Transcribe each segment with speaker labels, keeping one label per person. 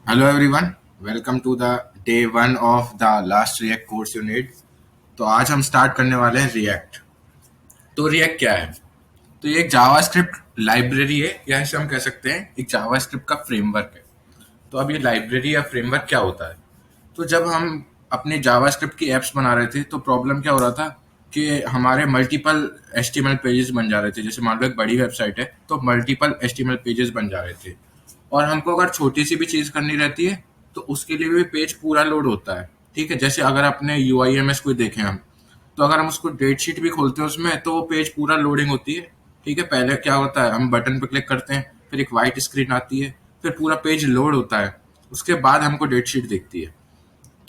Speaker 1: Hello everyone, welcome to the day one of the last React course unit. तो आज हम start करने वाले हैं रिएक्ट। तो रिएक्ट क्या है? तो ये एक जावास्क्रिप्ट लाइब्रेरी है, या इसे हम कह सकते हैं एक जावास्क्रिप्ट का फ्रेमवर्क है। तो अब ये लाइब्रेरी या फ्रेमवर्क क्या होता है? तो जब हम अपने जावास्क्रिप्ट की एप्स बना रहे थे तो प्रॉब्लम क्या हो रहा था कि हमारे मल्टीपल एचटीएमएल पेजेस बन जा रहे थे। जैसे मान लो एक बड़ी वेबसाइट है तो मल्टीपल एचटीएमएल पेजेस बन जा रहे थे, और हमको अगर छोटी सी भी चीज़ करनी रहती है तो उसके लिए भी पेज पूरा लोड होता है। ठीक है, जैसे अगर अपने यू आई एम एस को देखें हम, तो अगर हम उसको डेट शीट भी खोलते हैं उसमें तो वो पेज पूरा लोडिंग होती है। ठीक है, पहले क्या होता है, हम बटन पर क्लिक करते हैं, फिर एक वाइट स्क्रीन आती है, फिर पूरा पेज लोड होता है, उसके बाद हमको डेट शीट दिखती है।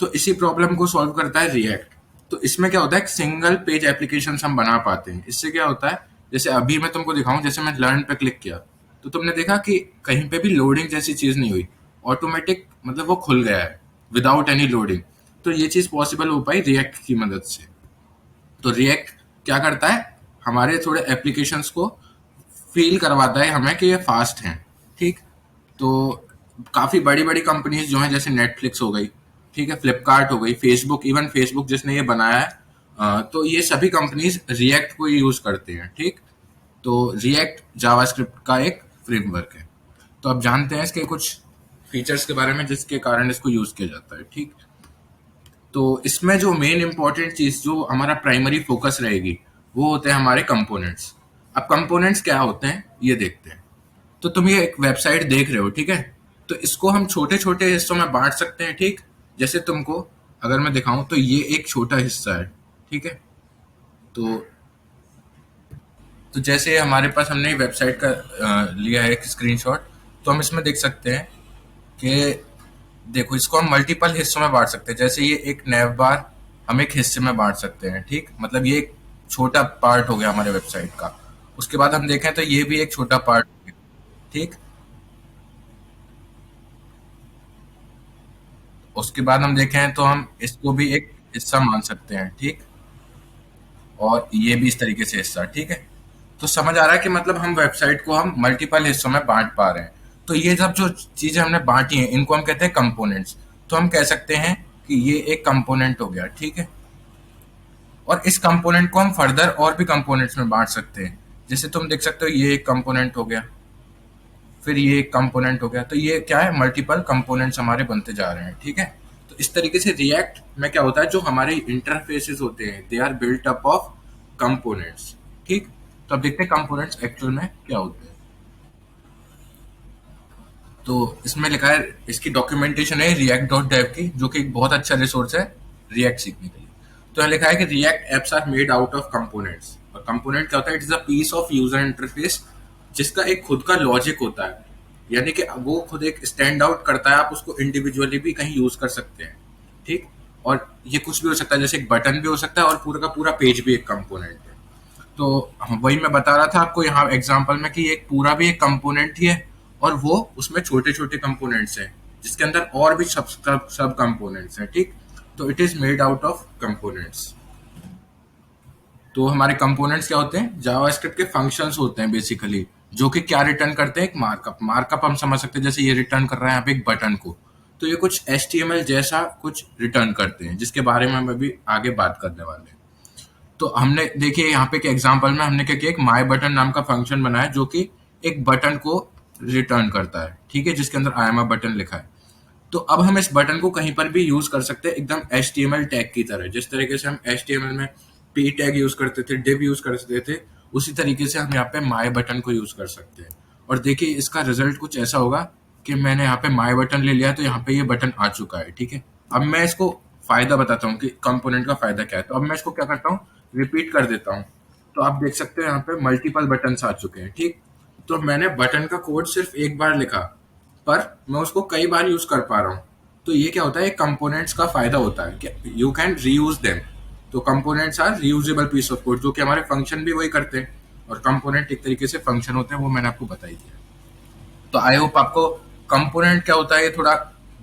Speaker 1: तो इसी प्रॉब्लम को सॉल्व करता है रिएक्ट। तो इसमें क्या होता है, सिंगल पेज एप्लीकेशन हम बना पाते हैं। इससे क्या होता है, जैसे अभी मैं तुमको दिखाऊं, जैसे मैं लर्न पे क्लिक किया तो तुमने देखा कि कहीं पे भी लोडिंग जैसी चीज नहीं हुई, ऑटोमेटिक मतलब वो खुल गया है विदाउट एनी लोडिंग। तो ये चीज पॉसिबल हो पाई रिएक्ट की मदद से। तो रिएक्ट क्या करता है, हमारे थोड़े एप्लीकेशंस को फील करवाता है हमें कि ये फास्ट हैं। ठीक, तो काफ़ी बड़ी बड़ी कंपनीज जो हैं, जैसे नेटफ्लिक्स हो गई, ठीक है, फ्लिपकार्ट हो गई, फेसबुक, इवन फेसबुक जिसने ये बनाया है, तो ये सभी कंपनीज रिएक्ट को यूज़ करते हैं। ठीक, तो रिएक्ट जावास्क्रिप्ट का एक फ्रेमवर्क है। तो अब जानते हैं इसके कुछ फीचर्स के बारे में जिसके कारण इसको यूज़ किया जाता है। ठीक, तो इसमें जो मेन इंपॉर्टेंट चीज़ जो हमारा प्राइमरी फोकस रहेगी वो होते हैं हमारे कंपोनेंट्स। अब कंपोनेंट्स क्या होते हैं ये देखते हैं। तो तुम ये एक वेबसाइट देख रहे हो, ठीक है, तो इसको हम छोटे छोटे हिस्सों में बांट सकते हैं। ठीक, जैसे तुमको अगर मैं दिखाऊं तो ये एक छोटा हिस्सा है। ठीक है, तो जैसे हमारे पास हमने वेबसाइट का लिया है एक स्क्रीनशॉट, तो हम इसमें देख सकते हैं कि देखो, इसको हम मल्टीपल हिस्सों में बांट सकते हैं। जैसे ये एक नैव बार हम एक हिस्से में बांट सकते हैं। ठीक, मतलब ये एक छोटा पार्ट हो गया हमारे वेबसाइट का। उसके बाद हम देखें तो ये भी एक छोटा पार्ट हो गया। ठीक, उसके बाद हम देखें तो हम इसको भी एक हिस्सा मान सकते हैं। ठीक, और ये भी इस तरीके से हिस्सा। ठीक है, तो समझ आ रहा है कि मतलब हम वेबसाइट को हम मल्टीपल हिस्सों में बांट पा रहे हैं। तो ये सब जो चीजें हमने बांटी हैं इनको हम कहते हैं कंपोनेंट्स। तो हम कह सकते हैं कि ये एक कंपोनेंट हो गया। ठीक है, और इस कंपोनेंट को हम फर्दर और भी कंपोनेंट्स में बांट सकते हैं। जैसे तुम देख सकते हो ये एक कंपोनेंट हो गया, फिर ये एक कंपोनेंट हो गया। तो ये क्या है, मल्टीपल कंपोनेंट्स हमारे बनते जा रहे हैं। ठीक है, तो इस तरीके से रिएक्ट में क्या होता है, जो हमारे इंटरफेसेस होते हैं they are built up of components. ठीक, तो अब देखते हैं कंपोनेंट्स एक्चुअल में क्या होते हैं। तो इसमें लिखा है, इसकी डॉक्यूमेंटेशन है रिएक्ट डॉट डेव की, जो कि एक बहुत अच्छा रिसोर्स है रिएक्ट सीखने के लिए। तो यहाँ लिखा है कि React apps are made out of components. और कंपोनेंट क्या होता है, it is a piece of user interface जिसका एक खुद का लॉजिक होता है, यानी कि वो खुद एक स्टैंड आउट करता है। आप उसको इंडिविजुअली भी कहीं यूज कर सकते हैं। ठीक, और ये कुछ भी हो सकता है, जैसे एक बटन भी हो सकता है और पूरा का पूरा पेज भी एक कंपोनेंट है। तो वही मैं बता रहा था आपको यहाँ एग्जांपल में कि एक पूरा भी एक कंपोनेंट ही है, और वो उसमें छोटे छोटे कंपोनेंट्स हैं जिसके अंदर और भी सब कंपोनेंट्स हैं। ठीक, तो it is made out of components. तो हमारे कंपोनेंट्स क्या होते हैं, जावास्क्रिप्ट के फंक्शंस होते हैं बेसिकली, जो कि क्या रिटर्न करते हैं, एक मार्कअप। मार्कअप हम समझ सकते हैं, जैसे ये रिटर्न कर रहा है यहाँ पे एक बटन को, तो ये कुछ HTML जैसा कुछ रिटर्न करते हैं, जिसके बारे में हम अभी आगे बात करने वाले हैं। तो हमने देखिए यहाँ पे के एग्जांपल में हमने क्या किया, एक माय बटन नाम का फंक्शन बनाया जो कि एक बटन को रिटर्न करता है। ठीक है, जिसके अंदर आई एम अ बटन लिखा है। तो अब हम इस बटन को कहीं पर भी यूज कर सकते हैं, एकदम HTML टैग की तरह। जिस तरीके से हम HTML में p टैग यूज करते थे, div यूज करते थे, उसी तरीके से हम यहाँ पे माय बटन को यूज कर सकते हैं। और देखिए इसका रिजल्ट कुछ ऐसा होगा कि मैंने यहाँ पे माय बटन ले लिया तो यहाँ पे ये बटन आ चुका है। ठीक है, अब मैं इसको फायदा बताता हूँ कि कंपोनेंट का फायदा क्या है। तो अब मैं इसको क्या करता हूँ, रिपीट कर देता हूँ। तो आप देख सकते हो यहाँ पे मल्टीपल बटन आ चुके हैं। ठीक, तो मैंने बटन का कोड सिर्फ एक बार लिखा, पर मैं उसको कई बार यूज कर पा रहा हूँ। तो ये क्या होता है, कंपोनेंट्स का फायदा होता है कि यू कैन रीयूज देम। तो components are reusable piece of code, जो कि हमारे फंक्शन भी वही करते हैं, और कंपोनेंट एक तरीके से फंक्शन होते हैं, वो मैंने आपको बता ही दिया। तो आई होप आपको कंपोनेंट क्या होता है ये थोड़ा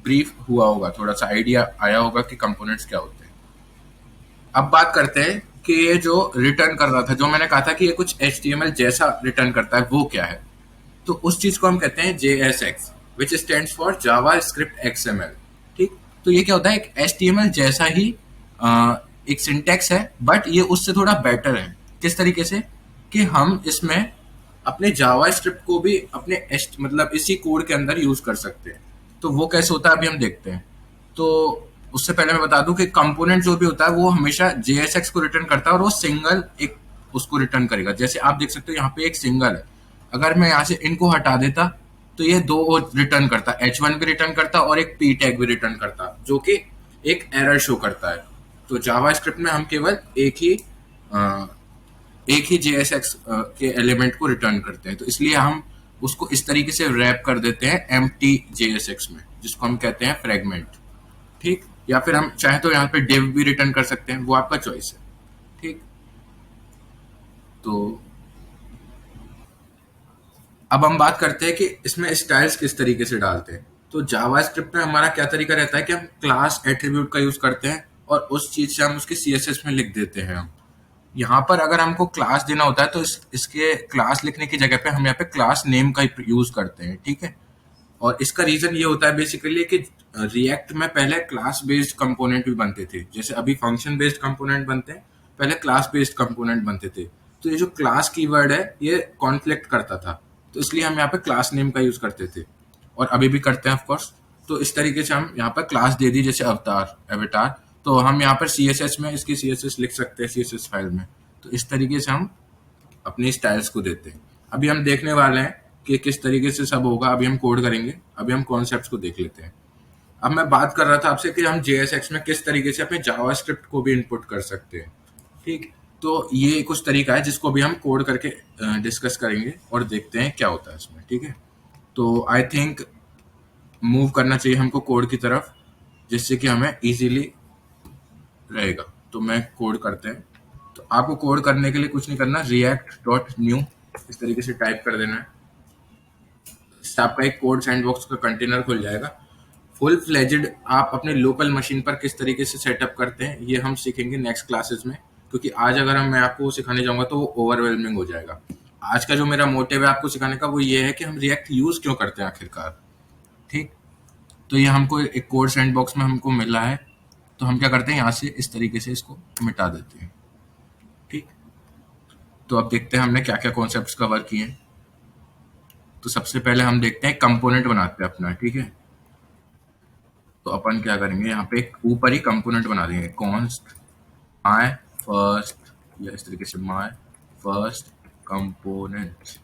Speaker 1: ब्रीफ हुआ होगा, थोड़ा सा आइडिया आया होगा कि कंपोनेंट्स क्या होते हैं। अब बात करते हैं कि ये जो रिटर्न कर रहा था, जो मैंने कहा था कि ये कुछ HTML जैसा रिटर्न करता है, वो क्या है। तो उस चीज को हम कहते हैं JSX। Which stands for Java script XML. ठीक, तो ये क्या होता है, एक HTML जैसा ही एक सिंटेक्स है, बट ये उससे थोड़ा बेटर है। किस तरीके से कि हम इसमें अपने जावा स्क्रिप्ट को भी अपने मतलब इसी कोड के अंदर यूज कर सकते हैं। तो वो कैसे होता है अभी हम देखते हैं। तो उससे पहले मैं बता दूं कि कंपोनेंट जो भी होता है वो हमेशा JSX को रिटर्न करता है, और वो सिंगल एक उसको रिटर्न करेगा। जैसे आप देख सकते हो यहाँ पे एक सिंगल है, अगर मैं यहाँ से इनको हटा देता तो ये दो रिटर्न करता, H1 भी रिटर्न करता और एक P टैग भी रिटर्न करता, जो कि एक एरर शो करता है। तो जावा स्क्रिप्ट में हम केवल एक ही JSX के एलिमेंट को रिटर्न करते हैं, तो इसलिए हम उसको इस तरीके से रैप कर देते हैं एम्प्टी JSX में, जिसको हम कहते हैं फ्रेगमेंट। ठीक, या फिर हम चाहे तो यहाँ पे div भी रिटर्न कर सकते हैं, वो आपका चॉइस है। ठीक, तो अब हम बात करते हैं कि इसमें स्टाइल्स किस तरीके से डालते हैं। तो जावा स्क्रिप्ट में हमारा क्या तरीका रहता है कि हम क्लास एट्रीब्यूट का यूज करते हैं, और उस चीज से हम उसकी CSS में लिख देते हैं। हम यहाँ पर अगर हमको क्लास देना होता है तो इसके क्लास लिखने की जगह पे हम यहाँ पे क्लास नेम का यूज करते हैं। ठीक है, और इसका रीजन ये होता है बेसिकली कि रिएक्ट में पहले क्लास बेस्ड कंपोनेंट भी बनते थे, जैसे अभी फंक्शन बेस्ड कंपोनेंट बनते हैं, पहले क्लास बेस्ड कंपोनेंट बनते थे। तो ये जो क्लास कीवर्ड है ये कॉन्फ्लिक्ट करता था, तो इसलिए हम यहाँ पे क्लास नेम का यूज करते थे, और अभी भी करते हैं ऑफ कोर्स। तो इस तरीके से हम यहाँ पर क्लास दे दी, जैसे अवतार, तो हम यहाँ पर CSS में इसकी CSS लिख सकते हैं CSS फाइल में। तो इस तरीके से हम अपनी स्टाइल्स को देते हैं। अभी हम देखने वाले हैं कि किस तरीके से सब होगा, अभी हम कोड करेंगे, अभी हम कॉन्सेप्ट्स को देख लेते हैं। अब मैं बात कर रहा था आपसे कि हम JSX में किस तरीके से अपने जावास्क्रिप्ट को भी इनपुट कर सकते हैं। ठीक, तो ये कुछ तरीका है जिसको भी हम कोड करके डिस्कस करेंगे और देखते हैं क्या होता है इसमें। ठीक है, तो आई थिंक मूव करना चाहिए हमको कोड की तरफ, जिससे कि हमें इजीली रहेगा। तो मैं कोड करते हैं। तो आपको कोड करने के लिए कुछ नहीं करना, react.new इस तरीके से टाइप कर देना है। इससे आपका एक कोड सैंडबॉक्स का कंटेनर खुल जाएगा। फुल फ्लेजेड आप अपने लोकल मशीन पर किस तरीके से सेटअप करते हैं ये हम सीखेंगे नेक्स्ट क्लासेस में, क्योंकि आज अगर मैं आपको सिखाने जाऊंगा तो वो ओवरवेलमिंग हो जाएगा। आज का जो मेरा मोटिव है आपको सिखाने का वो ये है कि हम रिएक्ट यूज क्यों करते हैं आखिरकार। ठीक, तो ये हमको एक कोड सैंडबॉक्स में हमको मिला है, तो हम क्या करते हैं यहाँ से इस तरीके से इसको मिटा देते हैं। ठीक, तो अब देखते हैं हमने क्या क्या कॉन्सेप्ट्स कवर किए हैं। तो सबसे पहले हम देखते हैं कंपोनेंट बनाते हैं अपना। ठीक है, तो अपन क्या करेंगे, यहाँ पे एक ऊपर ही कंपोनेंट बना देंगे, कॉन्स्ट माय फर्स्ट, या इस तरीके से माय फर्स्ट कंपोनेंट।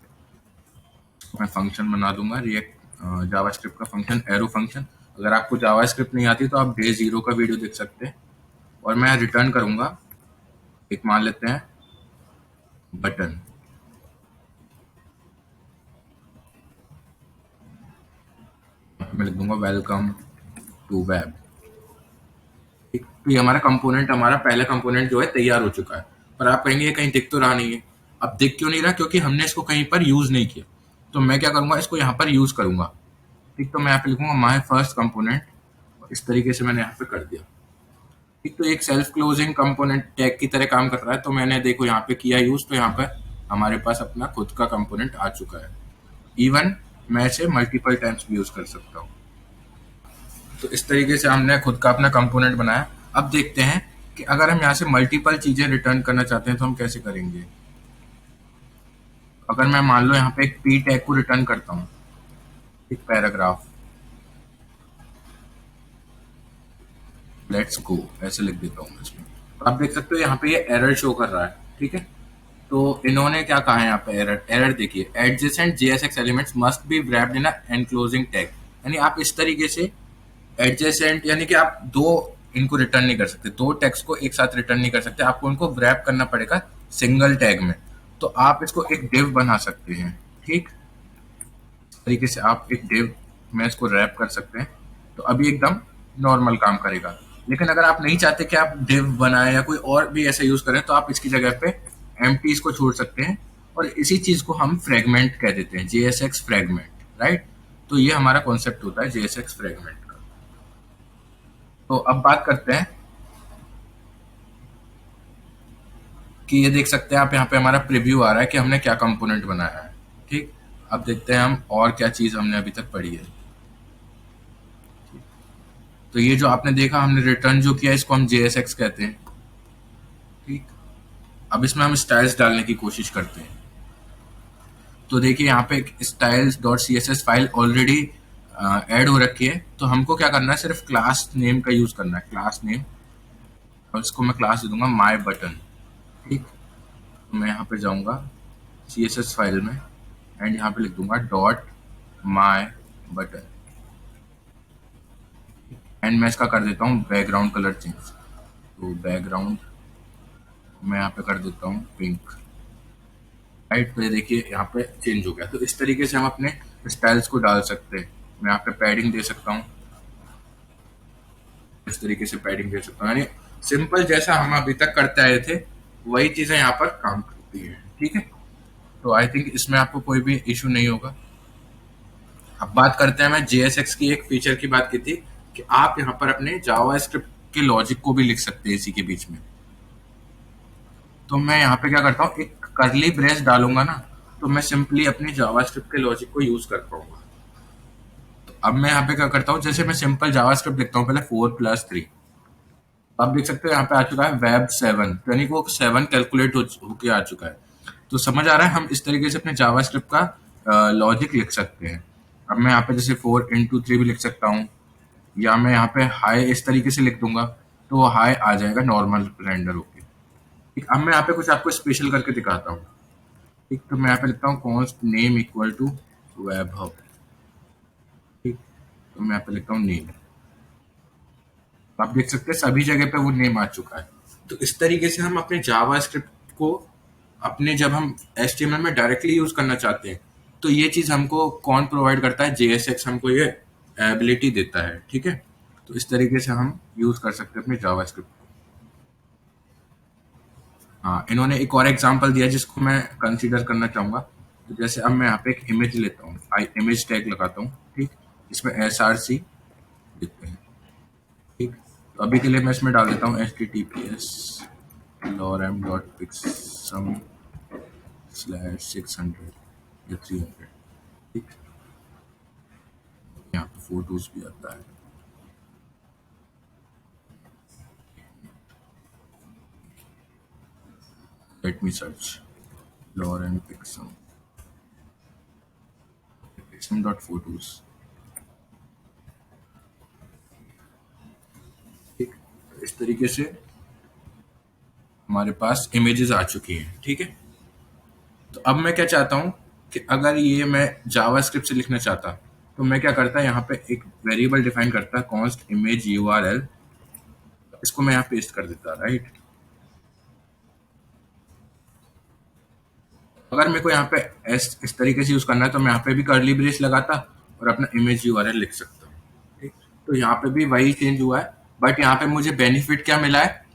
Speaker 1: मैं फंक्शन बना दूंगा रिएक्ट जावास्क्रिप्ट का फंक्शन, एरो फंक्शन। अगर आपको जावास्क्रिप्ट नहीं आती तो आप डे 0 का वीडियो देख सकते हैं। और मैं रिटर्न करूंगा, एक मान लेते हैं बटन। मैं लिख दूंगा वेलकम टू वेब। तो ये हमारा कंपोनेंट, हमारा पहला कंपोनेंट जो है तैयार हो चुका है। पर आप कहेंगे ये कहीं दिख तो रहा नहीं है। अब दिख क्यों नहीं रहा, क्योंकि हमने इसको कहीं पर यूज नहीं किया। तो मैं क्या करूंगा, इसको यहाँ पर यूज करूंगा। ठीक, तो मैं यहाँ पे लिखूंगा माय फर्स्ट कंपोनेंट, इस तरीके से मैंने यहाँ पे कर दिया। ठीक, तो एक सेल्फ क्लोजिंग कंपोनेंट टैग की तरह काम कर रहा है। तो मैंने देखो यहाँ पे किया यूज, तो यहाँ पर हमारे पास अपना खुद का कंपोनेंट आ चुका है। इवन मैं इसे मल्टीपल टाइम्स भी यूज कर सकता हूँ। तो इस तरीके से हमने खुद का अपना कंपोनेंट बनाया। अब देखते हैं कि अगर हम यहाँ से मल्टीपल चीजें रिटर्न करना चाहते हैं तो हम कैसे करेंगे। अगर मैं मान लो यहाँ पे एक P टैग को रिटर्न करता हूँ, एक पैराग्राफ, लेट्स गो ऐसे लिख देता हूँ इसमें, तो आप देख सकते हो यहाँ पे ये एरर शो कर रहा है। ठीक है, तो इन्होंने क्या कहा है यहाँ पे, एरर देखिए, adjacent JSX elements must be wrapped in enclosing tag. यानी आप इस तरीके से एडजेसेंट, यानी कि आप दो इनको रिटर्न नहीं कर सकते, दो टेक्स्ट को एक साथ रिटर्न नहीं कर सकते, आपको उनको wrap करना पड़ेगा सिंगल टैग में। तो आप इसको एक div बना सकते हैं। ठीक, इस तरीके से आप एक div में इसको रैप कर सकते हैं, तो अभी एकदम नॉर्मल काम करेगा। लेकिन अगर आप नहीं चाहते कि आप div बनाए या कोई और भी ऐसा यूज करें, तो आप इसकी जगह पे एम्प्टीज को छोड़ सकते हैं, और इसी चीज को हम फ्रेगमेंट कह देते हैं, JSX फ्रेगमेंट। राइट, तो ये हमारा कॉन्सेप्ट होता है JSX फ्रेगमेंट का। तो अब बात करते हैं कि ये देख सकते हैं आप, यहाँ पे हमारा प्रीव्यू आ रहा है कि हमने क्या कंपोनेंट बनाया है। ठीक, अब देखते हैं हम और क्या चीज हमने अभी तक पढ़ी है। तो ये जो आपने देखा हमने रिटर्न जो किया इसको हम JSX कहते हैं। ठीक, अब इसमें हम स्टाइल्स डालने की कोशिश करते हैं। तो देखिए यहाँ पे एक styles dot C S S file already add हो रखी है। तो हमको क्या करना है, सिर्फ क्लास नेम का यूज करना है, क्लास नेम, और इसको मैं क्लास दे दूंगा माई बटन। ठीक, तो मैं यहाँ पे जाऊंगा CSS फाइल में एंड यहाँ पे लिख दूंगा डॉट माई बटन एंड मैं इसका कर देता हूँ बैकग्राउंड कलर चेंज। तो बैकग्राउंड मैं यहाँ पे कर देता हूँ पिंक। राइट, तो ये देखिए यहाँ पे चेंज हो गया। तो इस तरीके से हम अपने स्टाइल्स को डाल सकते हैं। मैं यहाँ पे पैडिंग दे सकता हूँ, इस तरीके से पैडिंग दे सकता हूँ, यानी सिंपल जैसा हम अभी तक करते आए थे वही चीजें यहाँ पर काम करती है। ठीक है, तो आई थिंक इसमें आपको कोई भी इशू नहीं होगा। अब बात करते हैं, मैं JSX की एक फीचर की बात की थी कि आप यहाँ पर अपने जावा स्क्रिप्ट के लॉजिक को भी लिख सकते हैं इसी के बीच में। तो मैं यहाँ पे क्या करता हूँ, एक करली ब्रेस डालूंगा ना, तो मैं सिंपली अपने जावा स्क्रिप्ट के लॉजिक को यूज कर पाऊंगा। तो अब मैं यहाँ पे क्या करता हूँ, जैसे मैं सिंपल जावा स्क्रिप्ट लिखता हूँ पहले 4+3, आप देख सकते हो यहाँ पे आ चुका है वेब 7, यानी कि वो 7 कैलकुलेट होके आ चुका है। तो समझ आ रहा है हम इस तरीके से अपने जावा स्क्रिप्ट का लॉजिक लिख सकते हैं। अब मैं यहाँ पे जैसे 4 into 3 भी लिख सकता हूँ, या मैं यहाँ पे हाई इस तरीके से लिख दूंगा तो वो हाई आ जाएगा नॉर्मल रेंडर होके। ठीक, अब मैं यहाँ पे कुछ आपको स्पेशल करके दिखाता हूँ। ठीक, तो मैं यहाँ पे लिखता हूँ कॉन्स्ट नेम इक्वल टू वैभव। ठीक, तो मैं यहाँ पे लिखता हूँ नेम, आप देख सकते हैं सभी जगह पे वो नेम आ चुका है। तो इस तरीके से हम अपने जावा स्क्रिप्ट को अपने जब हम HTML में डायरेक्टली यूज करना चाहते हैं तो ये चीज हमको कौन प्रोवाइड करता है, JSX हमको ये एबिलिटी देता है। ठीक है, तो इस तरीके से हम यूज कर सकते हैं अपने जावा स्क्रिप्ट को। हाँ, इन्होंने एक और एग्जांपल दिया जिसको मैं कंसीडर करना चाहूंगा। तो जैसे अब मैं यहाँ पे एक इमेज लेता हूँ, इमेज टैग लगाता हूँ। ठीक, इसमें SRC लिखते हैं। ठीक, तो अभी के लिए मैं इसमें डाल देता हूँ HTTPS lorem.pixsum/600 या 300। ठीक, यहाँ पे फोटोज भी आता है। Let me search lorem pixsum.photos। ठीक, तो इस तरीके से हमारे पास इमेजेस आ चुकी हैं। ठीक है, तो अब मैं क्या चाहता हूँ कि अगर ये मैं जावा स्क्रिप्ट से लिखना चाहता तो मैं क्या करता, यहाँ पे एक वेरिएबल डिफाइन करता कॉन्स्ट इमेज URL, इसको मैं यहाँ पेस्ट कर देता। राइट, अगर मेरे को यहाँ पे इस तरीके से यूज करना है तो मैं यहाँ पे भी कर्ली ब्रेस लगाता और अपना इमेज URL लिख सकता हूँ। ठीक, तो यहाँ पे भी वही चेंज हुआ है, बट यहाँ पे मुझे बेनिफिट क्या मिला है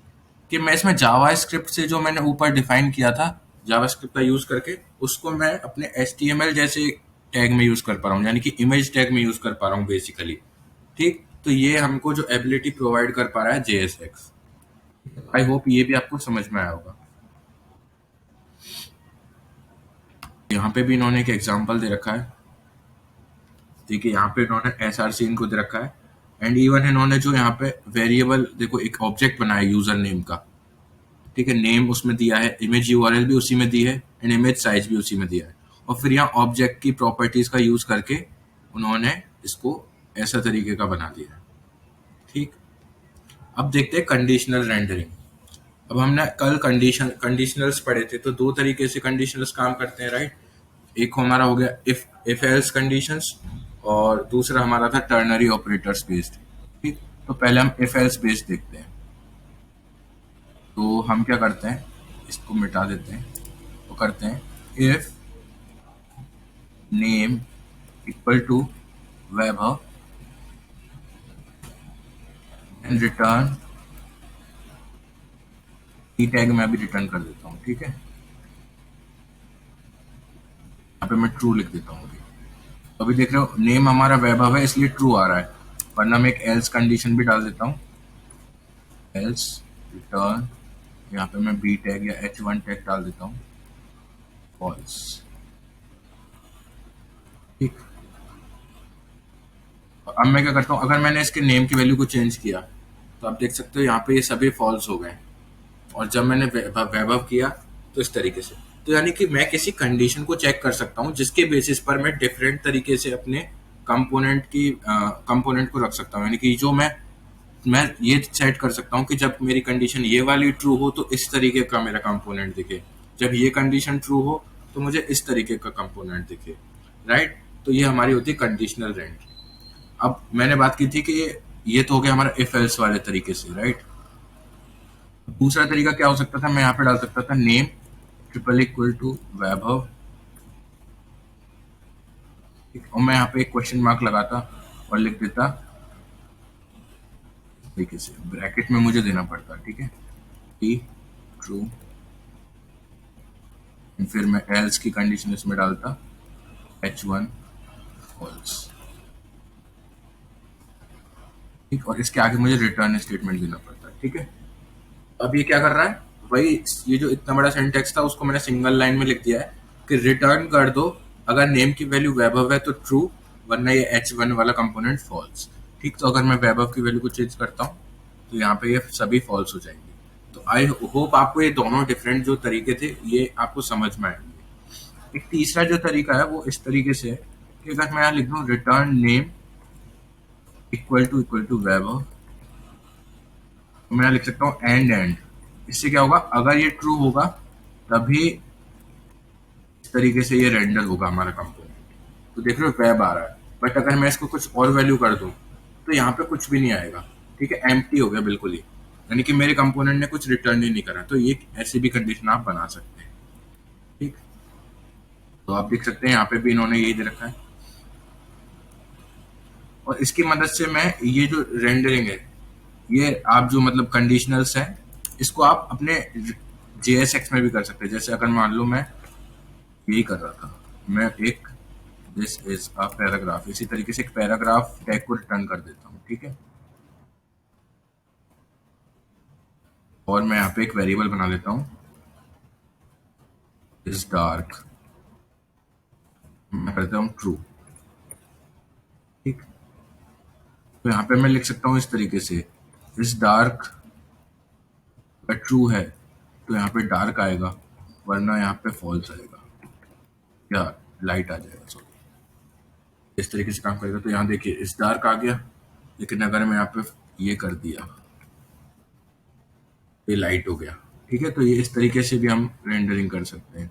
Speaker 1: कि मैं इसमें जावा स्क्रिप्ट से जो मैंने ऊपर डिफाइन किया था जावा स्क्रिप्ट का यूज करके, उसको मैं अपने HTML जैसे टैग में यूज कर पा रहा हूँ, यानी कि इमेज टैग में यूज कर पा रहा हूँ बेसिकली। ठीक, तो ये हमको जो एबिलिटी प्रोवाइड कर पा रहा है JSX। आई होप ये भी आपको समझ में आया होगा। यहाँ पे भी इन्होंने एक एग्जांपल दे रखा है। देखिए यहाँ पे इन्होंने SRC इनको दे रखा है एंड इवन इन्होंने जो यहाँ पे वेरिएबल देखो एक ऑब्जेक्ट बनाया यूजर नेम का। ठीक है, नेम उसमें दिया है, इमेज URL भी उसी में दी है एंड इमेज साइज भी उसी में दिया है, और फिर यहाँ ऑब्जेक्ट की प्रॉपर्टीज का यूज करके उन्होंने इसको ऐसा तरीके का बना दिया है। ठीक, अब देखते हैं कंडीशनल रेंडरिंग। अब हमने कल कंडीशनल्स पढ़े थे, तो दो तरीके से कंडीशनल्स काम करते हैं। राइट, एक हमारा हो गया इफ एल्स कंडीशंस और दूसरा हमारा था टर्नरी ऑपरेटर्स बेस्ड। ठीक, तो पहले हम इफ एल्स बेस्ड देखते हैं। तो हम क्या करते हैं, इसको मिटा देते हैं, तो करते हैं if name equal to Vaibhav and return E tag में भी रिटर्न कर देता हूँ। ठीक है, यहाँ पे मैं ट्रू लिख देता हूँ। अभी देख रहे हो नेम हमारा वैभव है इसलिए ट्रू आ रहा है, वरना मैं एक एल्स कंडीशन भी डाल देता हूँ, एल्स रिटर्न, यहाँ पे मैं बी टैग या H1 टैग डाल देता हूँ, फॉल्स। ठीक, अब मैं क्या करता हूँ, अगर मैंने इसके नेम की वैल्यू को चेंज किया तो आप देख सकते हो यहाँ पे ये सभी फॉल्स हो गए। और जब मैंने वैभव किया तो इस तरीके से। तो यानी कि मैं किसी कंडीशन को चेक कर सकता हूँ जिसके बेसिस पर मैं डिफरेंट तरीके से अपने कंपोनेंट को रख सकता हूँ। यानी कि जो मैं ये सेट कर सकता हूँ कि जब मेरी कंडीशन ये वाली ट्रू हो तो इस तरीके का मेरा कंपोनेंट दिखे, जब ये कंडीशन ट्रू हो तो मुझे इस तरीके का कंपोनेंट दिखे। राइट। तो ये हमारी होती है कंडीशनल रेंज। अब मैंने बात की थी कि ये तो हो गया हमारा इफ एल्स वाले तरीके से। राइट। दूसरा तरीका क्या हो सकता था, मैं यहाँ पे डाल सकता था नेम ट्रिपल इक्वल टू वैभव, ठीक, और मैं यहाँ पे एक क्वेश्चन मार्क लगाता और लिख देता इस तरीके से, ब्रैकेट में मुझे देना पड़ता। ठीक है, टी ट्रू, फिर मैं एल्स की कंडीशन इसमें डालता H1 फॉल्स। ठीक, और इसके आगे मुझे रिटर्न स्टेटमेंट देना पड़ता है। ठीक है, अब ये क्या कर रहा है, वही ये जो इतना बड़ा सिंटेक्स था उसको मैंने सिंगल लाइन में लिख दिया है कि रिटर्न कर दो अगर नेम की वैल्यू वैभव है तो ट्रू, वरना ये H1 वाला कंपोनेंट फॉल्स। ठीक, तो अगर मैं वैभव की वैल्यू को चेंज करता हूँ तो यहाँ पे ये सभी फॉल्स हो जाएंगे। तो आई होप आपको ये दोनों डिफरेंट जो तरीके थे ये आपको समझ में आएंगे। एक तीसरा जो तरीका है वो इस तरीके से है कि अगर मैं यहाँ लिख दूँ रिटर्न नेम इक्वल टू वैभव, तो मैं लिख सकता हूँ एंड। इससे क्या होगा, अगर ये ट्रू होगा तभी इस तरीके से ये रेंडर होगा हमारा कंपोनेंट। तो देख रहे हो वेब आ रहा है, बट अगर मैं इसको कुछ और वैल्यू कर दूं तो यहाँ पे कुछ भी नहीं आएगा। ठीक है, एम्प्टी हो गया बिल्कुल ही, यानी कि मेरे कंपोनेंट ने कुछ रिटर्न ही नहीं करा। तो ये ऐसी भी कंडीशन आप बना सकते हैं। ठीक, तो आप देख सकते हैं यहाँ पे भी इन्होंने यही दे रखा है, और इसकी मदद से मैं ये जो रेंडरिंग है, ये आप जो मतलब कंडीशनल्स हैं इसको आप अपने JSX में भी कर सकते हैं। जैसे अगर मान लो मैं यही कर रहा था, मैं एक दिस इज अ पैराग्राफ, इसी तरीके से एक पैराग्राफ टैग को रिटर्न कर देता हूँ। ठीक है, और मैं यहाँ पे एक वेरिएबल बना लेता हूँ इज डार्क, मैं करता हूँ ट्रू। ठीक, तो यहाँ पे मैं लिख सकता हूँ इस तरीके से, इज डार्क अगर ट्रू है तो यहाँ पे डार्क आएगा, वरना यहाँ पे फॉल्स आएगा या लाइट आ जाएगा। सॉरी, इस तरीके से काम करेगा। तो यहाँ देखिए इस डार्क आ गया, लेकिन अगर मैं यहाँ पे ये कर दिया ये लाइट हो गया। ठीक है, तो ये इस तरीके से भी हम रेंडरिंग कर सकते हैं।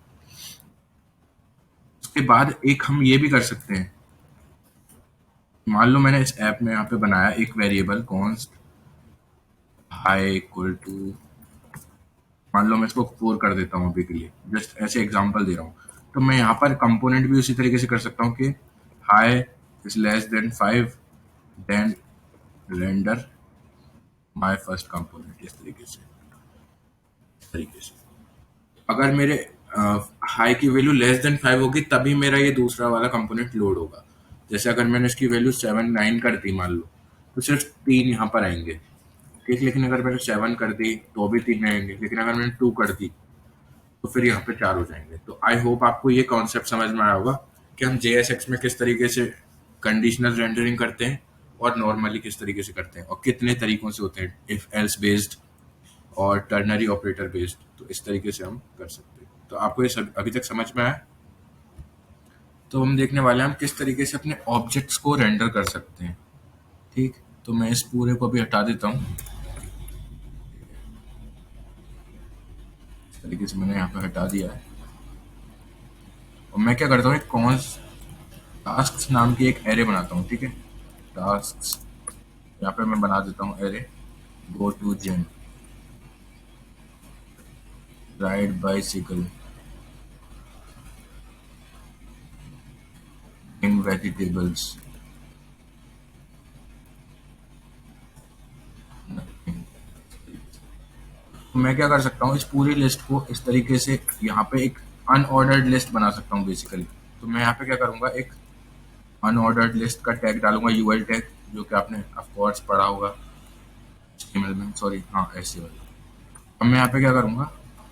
Speaker 1: उसके बाद एक हम ये भी कर सकते हैं, मान लो मैंने इस ऐप में यहाँ पे बनाया एक variable const hi equal to, मान लो मैं इसको 4 कर देता हूँ अभी के लिए, जस्ट ऐसे एग्जांपल दे रहा हूँ। तो मैं यहाँ पर कंपोनेंट भी उसी तरीके से कर सकता हूँ कि hi is less than 5 then render my first component, इस तरीके से अगर मेरे हाई की वैल्यू लेस देन 5 होगी तभी मेरा ये दूसरा वाला कंपोनेंट लोड होगा। जैसे अगर मैंने इसकी वैल्यू 7 9 कर दी मान लो, तो सिर्फ 3 यहाँ पर आएंगे। ठीक, लेकिन अगर मैंने 7 कर दी तो भी 3 आएंगे, लेकिन अगर मैंने 2 कर दी तो फिर यहाँ पे 4 हो जाएंगे। तो आई होप आपको ये कॉन्सेप्ट समझ में आया होगा कि हम JSX में किस तरीके से कंडीशनल रेंडरिंग करते हैं और नॉर्मली किस तरीके से करते हैं, और कितने तरीकों से होते हैं, इफ एल्स बेस्ड और टर्नरी ऑपरेटर बेस्ड। तो इस तरीके से हम कर सकते हैं। तो आपको ये सब अभी तक समझ में आया। तो हम देखने वाले हैं हम किस तरीके से अपने ऑब्जेक्ट्स को रेंडर कर सकते हैं। ठीक, तो मैं इस पूरे को भी हटा देता हूँ। इस तरीके से मैंने यहाँ पे हटा दिया है, और मैं क्या करता हूँ, एक टास्क नाम की एक एरे बनाता हूँ। ठीक है, टास्क यहाँ पे मैं बना देता हूँ array go to gym, ride bicycle, in vegetables, तो मैं क्या कर सकता हूँ, इस पूरी लिस्ट को इस तरीके से यहाँ पे एक अनऑर्डर्ड लिस्ट बना सकता हूँ बेसिकली। तो मैं यहाँ पे क्या करूँगा, एक अनऑर्डर्ड लिस्ट का टैग डालूंगा यूएल टैग, जो कि आपने ऑफ कोर्स पढ़ा होगा HTML में, सॉरी हाँ ऐसे वाला। अब मैं यहाँ पे क्या करूँगा,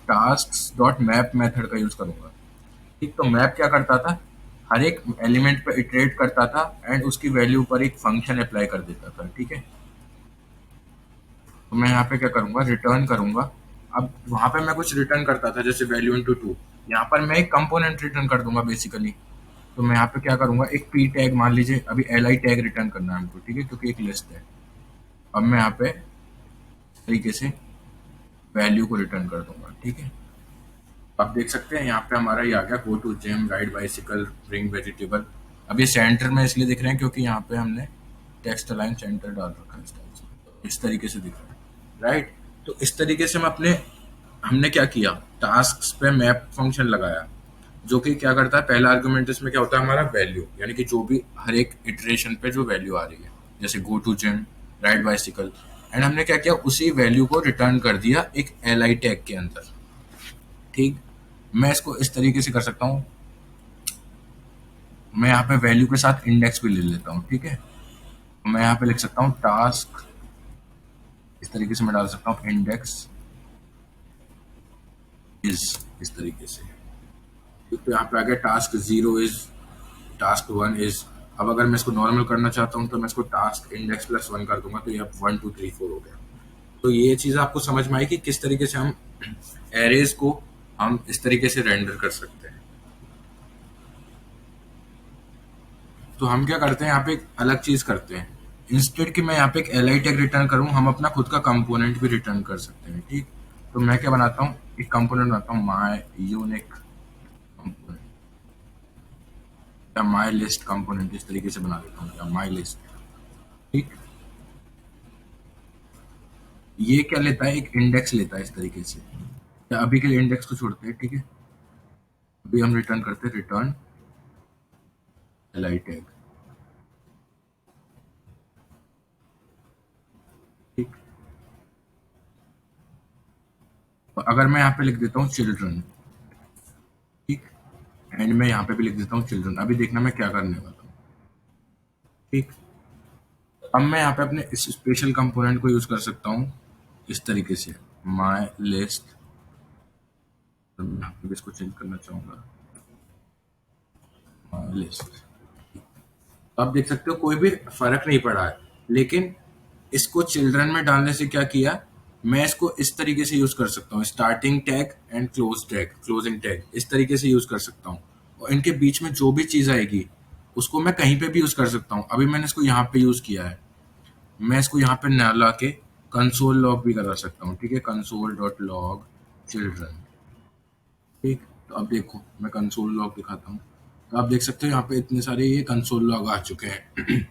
Speaker 1: टास्क डॉट मैप मेथड का यूज करूँगा। ठीक, तो मैप क्या करता था, हर एक एलिमेंट पे इटरेट करता था एंड उसकी वैल्यू पर एक फंक्शन अप्लाई कर देता था, ठीक है। तो मैं यहाँ पे क्या करूँगा, रिटर्न करूँगा। अब वहाँ पे मैं कुछ रिटर्न करता था जैसे वैल्यू इंटू टू, यहाँ पर मैं एक कंपोनेंट रिटर्न कर दूंगा बेसिकली। तो मैं यहाँ पे क्या करूँगा, एक पी टैग मान लीजिए, अभी एल आई टैग रिटर्न करना है हमको, ठीक है, क्योंकि एक लिस्ट है। अब मैं यहाँ पे इस तरीके से वैल्यू को रिटर्न कर दूंगा, ठीक है। आप देख सकते हैं यहाँ पे हमारा ये आ गया, go to gym, ride bicycle, bring vegetable. अब ये सेंटर में इसलिए दिख रहे हैं क्योंकि यहाँ पे हमने टेक्स्ट अलाइन सेंटर डाल रखा है इस तरीके से दिख रहा है, राइट। तो इस तरीके से हम अपने हमने क्या किया, टास्क पे मैप फंक्शन लगाया, जो कि क्या करता है, पहला आर्गुमेंट इसमें क्या होता है हमारा वैल्यू, यानी कि जो भी हर एक इटरेशन पे जो वैल्यू आ रही है, जैसे go to gym, ride bicycle, and हमने क्या किया, उसी वैल्यू को रिटर्न कर दिया एक एल आई टैग के अंदर, ठीक। मैं इसको इस तरीके से कर सकता हूँ, मैं यहाँ पे वैल्यू के साथ इंडेक्स भी ले लेता हूँ, ठीक है। मैं यहाँ पे लिख सकता हूँ टास्क, इस तरीके से मैं डाल सकता हूँ इंडेक्स इज, इस तरीके से। तो यहाँ पे आ गया task zero is, task one is. अब अगर मैं इसको नॉर्मल करना चाहता हूँ तो मैं इसको टास्क इंडेक्स प्लस वन कर दूंगा, तो ये अब 1 2 3 4 हो गया। तो ये चीज़ आपको समझ में आई कि किस तरीके से हम एरेज को हम इस तरीके से रेंडर कर सकते हैं। तो हम क्या करते हैं, यहाँ पे एक अलग चीज़ करते हैं, इंस्टेड कि मैं यहाँ पे एक एल आई टैग रिटर्न करूँ, हम अपना खुद का कंपोनेंट भी रिटर्न कर सकते हैं, ठीक। तो मैं क्या बनाता हूँ, एक कंपोनेंट बनाता हूँ, माई यूनिक कंपोनेंट या माई लिस्ट कंपोनेंट, इस तरीके से बना देता हूँ, या माई लिस्ट, ठीक। ये क्या लेता है, एक इंडेक्स लेता है इस तरीके से। या अभी के लिए इंडेक्स को छोड़ते हैं, ठीक है। अभी हम रिटर्न करते हैं, रिटर्न एल आई टैग, ठीक। और अगर मैं यहाँ पे लिख देता हूँ चिल्ड्रन, ठीक, एंड मैं यहाँ पे भी लिख देता हूँ चिल्ड्रन, अभी देखना मैं क्या करने वाला हूँ, ठीक। अब मैं यहाँ पे अपने इस स्पेशल कंपोनेंट को यूज कर सकता हूँ इस तरीके से, माई लिस्ट। मैं यहाँ पे भी इसको चेंज करना चाहूंगा, माई लिस्ट। आप देख सकते हो कोई भी फर्क नहीं पड़ा है, लेकिन इसको चिल्ड्रन में डालने से क्या किया, मैं इसको इस तरीके से यूज कर सकता हूँ, starting tag and close tag, closing tag, इस तरीके से यूज कर सकता हूँ। और इनके बीच में जो भी चीज आएगी उसको मैं कहीं पे भी यूज कर सकता हूँ। अभी मैंने इसको यहाँ पे यूज किया है, मैं इसको यहाँ पे ना ला के कंसोल लॉग भी करा सकता हूँ, ठीक है, कंसोल डॉट लॉग चिल्ड्रन, ठीक। तो अब देखो मैं कंसोल लॉग दिखाता हूँ, तो आप देख सकते हो यहाँ पे इतने सारे ये कंसोल लॉग आ चुके हैं।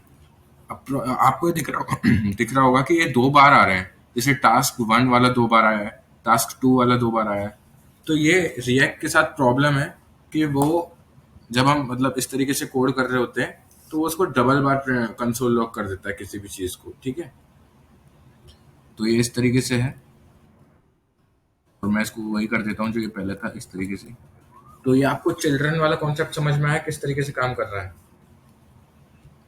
Speaker 1: अब आपको ये दिख रहा होगा दिख रहा होगा कि ये 2 बार आ रहे हैं, जैसे टास्क वन वाला 2 बार आया है, टास्क टू वाला 2 बार आया है। तो ये रिएक्ट के साथ प्रॉब्लम है कि वो जब हम मतलब इस तरीके से कोड कर रहे होते हैं तो वो उसको डबल बार कंसोल लॉग कर देता है किसी भी चीज को, ठीक है। तो ये इस तरीके से है, और मैं इसको वही कर देता हूँ जो ये पहले था, इस तरीके से। तो ये आपको चिल्ड्रन वाला कॉन्सेप्ट समझ में आया किस तरीके से काम कर रहा है,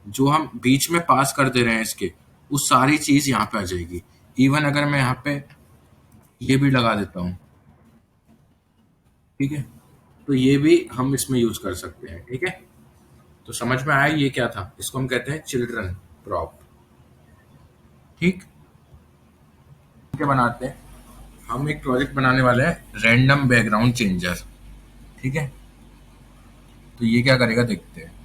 Speaker 1: जो हम बीच में पास कर दे रहे हैं इसके, वो सारी चीज यहाँ पे आ जाएगी। इवन अगर मैं यहाँ पे ये भी लगा देता हूँ, ठीक है, तो ये भी हम इसमें यूज कर सकते हैं, ठीक है। तो समझ में आया ये क्या था, इसको हम कहते हैं चिल्ड्रन प्रॉप, ठीक। क्या बनाते हैं, हम एक प्रोजेक्ट बनाने वाले हैं रैंडम बैकग्राउंड चेंजर, ठीक है। तो ये क्या करेगा देखते हैं।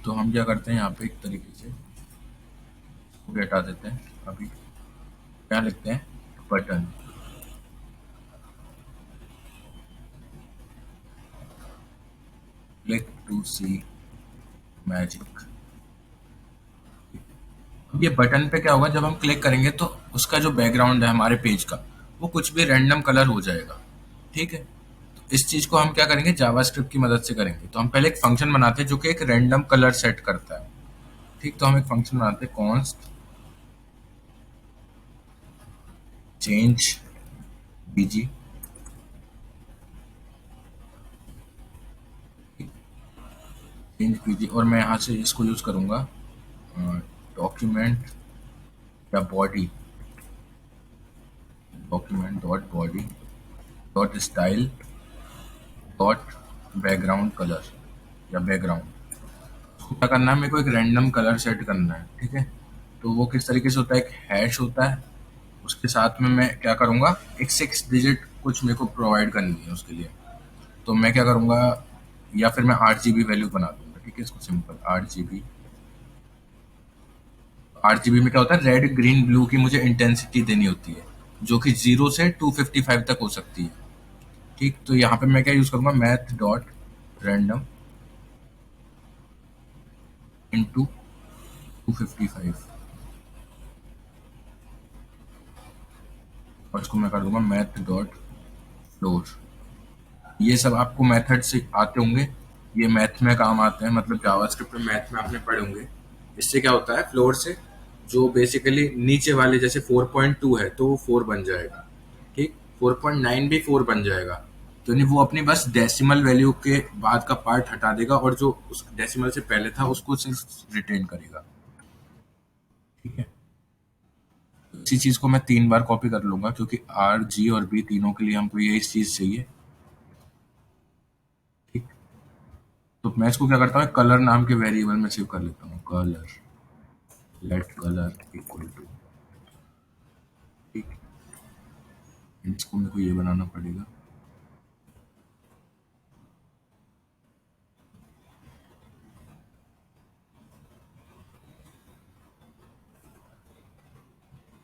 Speaker 1: तो हम क्या करते हैं, यहाँ पे एक तरीके से इसको भी हटा देते हैं। अभी क्या लिखते हैं, button, click to see magic. ये बटन पे क्या होगा, जब हम क्लिक करेंगे तो उसका जो बैकग्राउंड है हमारे पेज का, वो कुछ भी रैंडम कलर हो जाएगा, ठीक है। तो इस चीज को हम क्या करेंगे, जावास्क्रिप्ट की मदद से करेंगे। तो हम पहले एक फंक्शन बनाते हैं जो कि एक रैंडम कलर सेट करता है, ठीक। तो हम एक फंक्शन बनाते हैं, कॉन्स्ट चेंज बीजी, चेंज बीजी, और मैं यहाँ से इसको यूज करूंगा डॉक्यूमेंट या body, document dot body dot style dot background colour या बैकग्राउंड। क्या करना है, मेरे को एक रैंडम कलर सेट करना है, ठीक है। तो वो किस तरीके से होता है, एक हैश होता है, उसके साथ में मैं क्या करूँगा, एक 6 डिजिट कुछ मेरे को प्रोवाइड करनी है उसके लिए। तो मैं क्या करूँगा, या फिर मैं 8 GB वैल्यू बना दूंगा, ठीक है, इसको सिंपल 8 GB। 8 GB में क्या होता है, रेड ग्रीन ब्लू की मुझे इंटेंसिटी देनी होती है, जो कि 0 से 255 तक हो सकती है, ठीक। तो यहाँ पे मैं क्या यूज़ करूँगा, मैथ डॉट रैंडम इंटू 255, और इसको मैं कर दूंगा मैथ डॉट फ्लोर। ये सब आपको मेथड से आते होंगे, ये मैथ में काम आते हैं, मतलब जावास्क्रिप्ट में मैथ में आपने पढ़े होंगे। इससे क्या होता है, फ्लोर से जो बेसिकली नीचे वाले जैसे 4.2 है तो वो 4 बन जाएगा, ठीक। 4.9 भी 4 बन जाएगा। तो नहीं, वो अपनी बस डेसिमल वैल्यू के बाद का पार्ट हटा देगा और जो उस डेसिमल से पहले था उसको सिर्फ रिटेन करेगा, ठीक है। इसी चीज को मैं 3 बार कॉपी कर लूंगा, क्योंकि आर जी और बी तीनों के लिए हमको यही चीज चाहिए, ठीक। तो मैं इसको क्या करता हूँ, कलर नाम के वेरिएबल में सेव कर लेता हूँ, colour, let colour equal to, ठीक। इसको मेरे को ये बनाना पड़ेगा,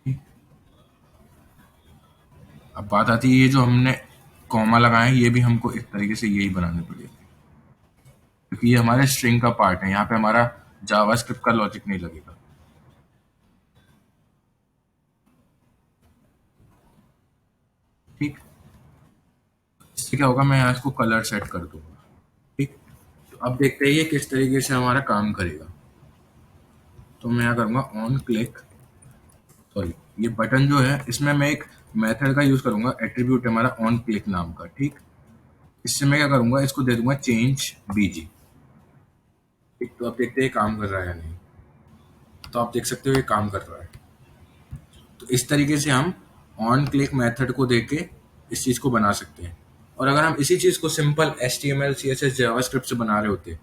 Speaker 1: ठीक। अब बात आती है, ये जो हमने कॉमा लगाए हैं ये भी हमको एक तरीके से यही बनाने पड़ेगा, क्योंकि ये हमारे स्ट्रिंग का पार्ट है, यहाँ पे हमारा जावास्क्रिप्ट का लॉजिक नहीं लगेगा, ठीक। इससे क्या होगा, मैं यहाँ इसको कलर सेट कर दूंगा, ठीक। तो अब देखते हैं ये किस तरीके से हमारा काम करेगा। तो मैं यहाँ करूँगा ऑन क्लिक, सॉरी, ये बटन जो है इसमें मैं एक मेथड का यूज करूंगा, एट्रीब्यूट है हमारा ऑन क्लिक नाम का, ठीक। इससे मैं क्या करूंगा, इसको दे दूंगा चेंज बीजी, ठीक। तो अब देखते हैं ये काम कर रहा है या नहीं। तो आप देख सकते हो ये काम कर रहा है। तो इस तरीके से हम ऑन क्लिक मेथड को देके इस चीज को बना सकते हैं। और अगर हम इसी चीज को सिंपल HTML CSS जावास्क्रिप्ट से बना रहे होते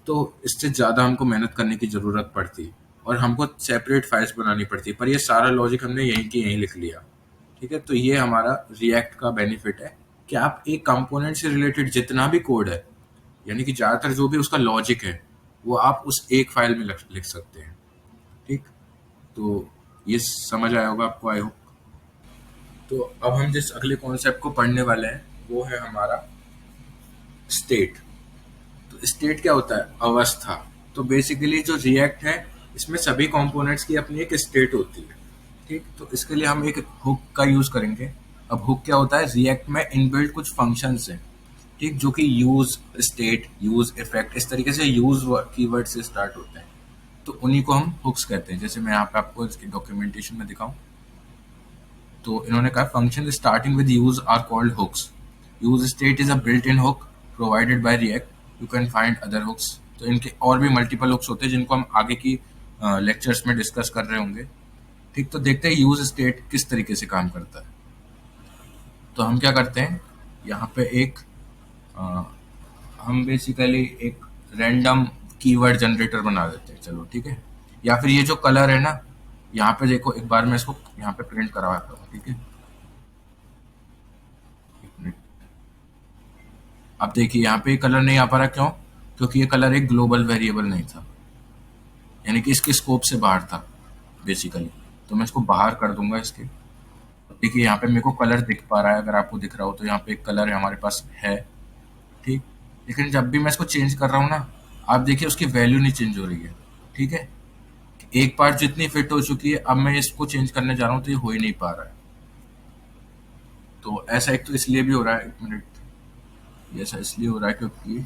Speaker 1: तो इससे ज्यादा हमको मेहनत करने की जरूरत पड़ती और हमको सेपरेट फाइल्स बनानी पड़ती, पर ये सारा लॉजिक हमने यहीं की यहीं लिख लिया, ठीक है। तो ये हमारा रिएक्ट का बेनिफिट है कि आप एक कंपोनेंट से रिलेटेड जितना भी कोड है, यानी कि ज्यादातर जो भी उसका लॉजिक है, वो आप उस एक फाइल में लिख सकते हैं, ठीक। तो ये समझ आया होगा आपको, आई होप। तो अब हम जिस अगले कॉन्सेप्ट को पढ़ने वाले हैं वो है हमारा स्टेट। तो स्टेट क्या होता है, अवस्था। तो बेसिकली जो रिएक्ट है इसमें सभी कंपोनेंट्स की अपनी एक स्टेट होती है, ठीक। तो इसके लिए हम एक हुक का यूज करेंगे। अब हुक क्या होता है, रिएक्ट में इनबिल्ट कुछ फंक्शंस हैं, ठीक, जो कि यूज स्टेट, यूज इफेक्ट, इस तरीके से यूज कीवर्ड से स्टार्ट होते हैं। तो उन्हीं को हम हुक्स कहते हैं। जैसे मैं यहाँ पे आपको इसकी डॉक्यूमेंटेशन में दिखाऊं, तो इन्होंने कहा function starting with use are called hooks. Use state is a built in hook provided by React, you can find other hooks. तो इनके और भी मल्टीपल हुक्स होते हैं जिनको हम आगे की लेक्चर्स में डिस्कस कर रहे होंगे, ठीक। तो देखते हैं यूज स्टेट किस तरीके से काम करता है। तो हम क्या करते हैं, यहाँ पे एक अ, हम बेसिकली एक रैंडम कीवर्ड जनरेटर बना देते हैं, चलो ठीक है। या फिर ये जो कलर है ना, यहाँ पे देखो एक बार मैं इसको यहाँ पे प्रिंट करवाता हूँ, ठीक है। एक मिनट। अब देखिए यहाँ पे कलर नहीं आ पा रहा, क्यों, क्योंकि ये कलर एक ग्लोबल वेरिएबल नहीं था, यानी कि इसके स्कोप से बाहर था बेसिकली। तो मैं इसको बाहर कर दूंगा इसके। देखिए यहाँ पे मेरे को कलर दिख पा रहा है, अगर आपको दिख रहा हो तो यहाँ पे एक कलर है हमारे पास है, ठीक। लेकिन जब भी मैं इसको चेंज कर रहा हूँ ना, आप देखिए उसकी वैल्यू नहीं चेंज हो रही है, ठीक है। एक पार्ट जितनी फिट हो चुकी है, अब मैं इसको चेंज करने जा रहा हूँ तो ये हो ही नहीं पा रहा है। तो ऐसा एक तो इसलिए भी हो रहा है, एक मिनट, ये ऐसा इसलिए हो रहा है क्योंकि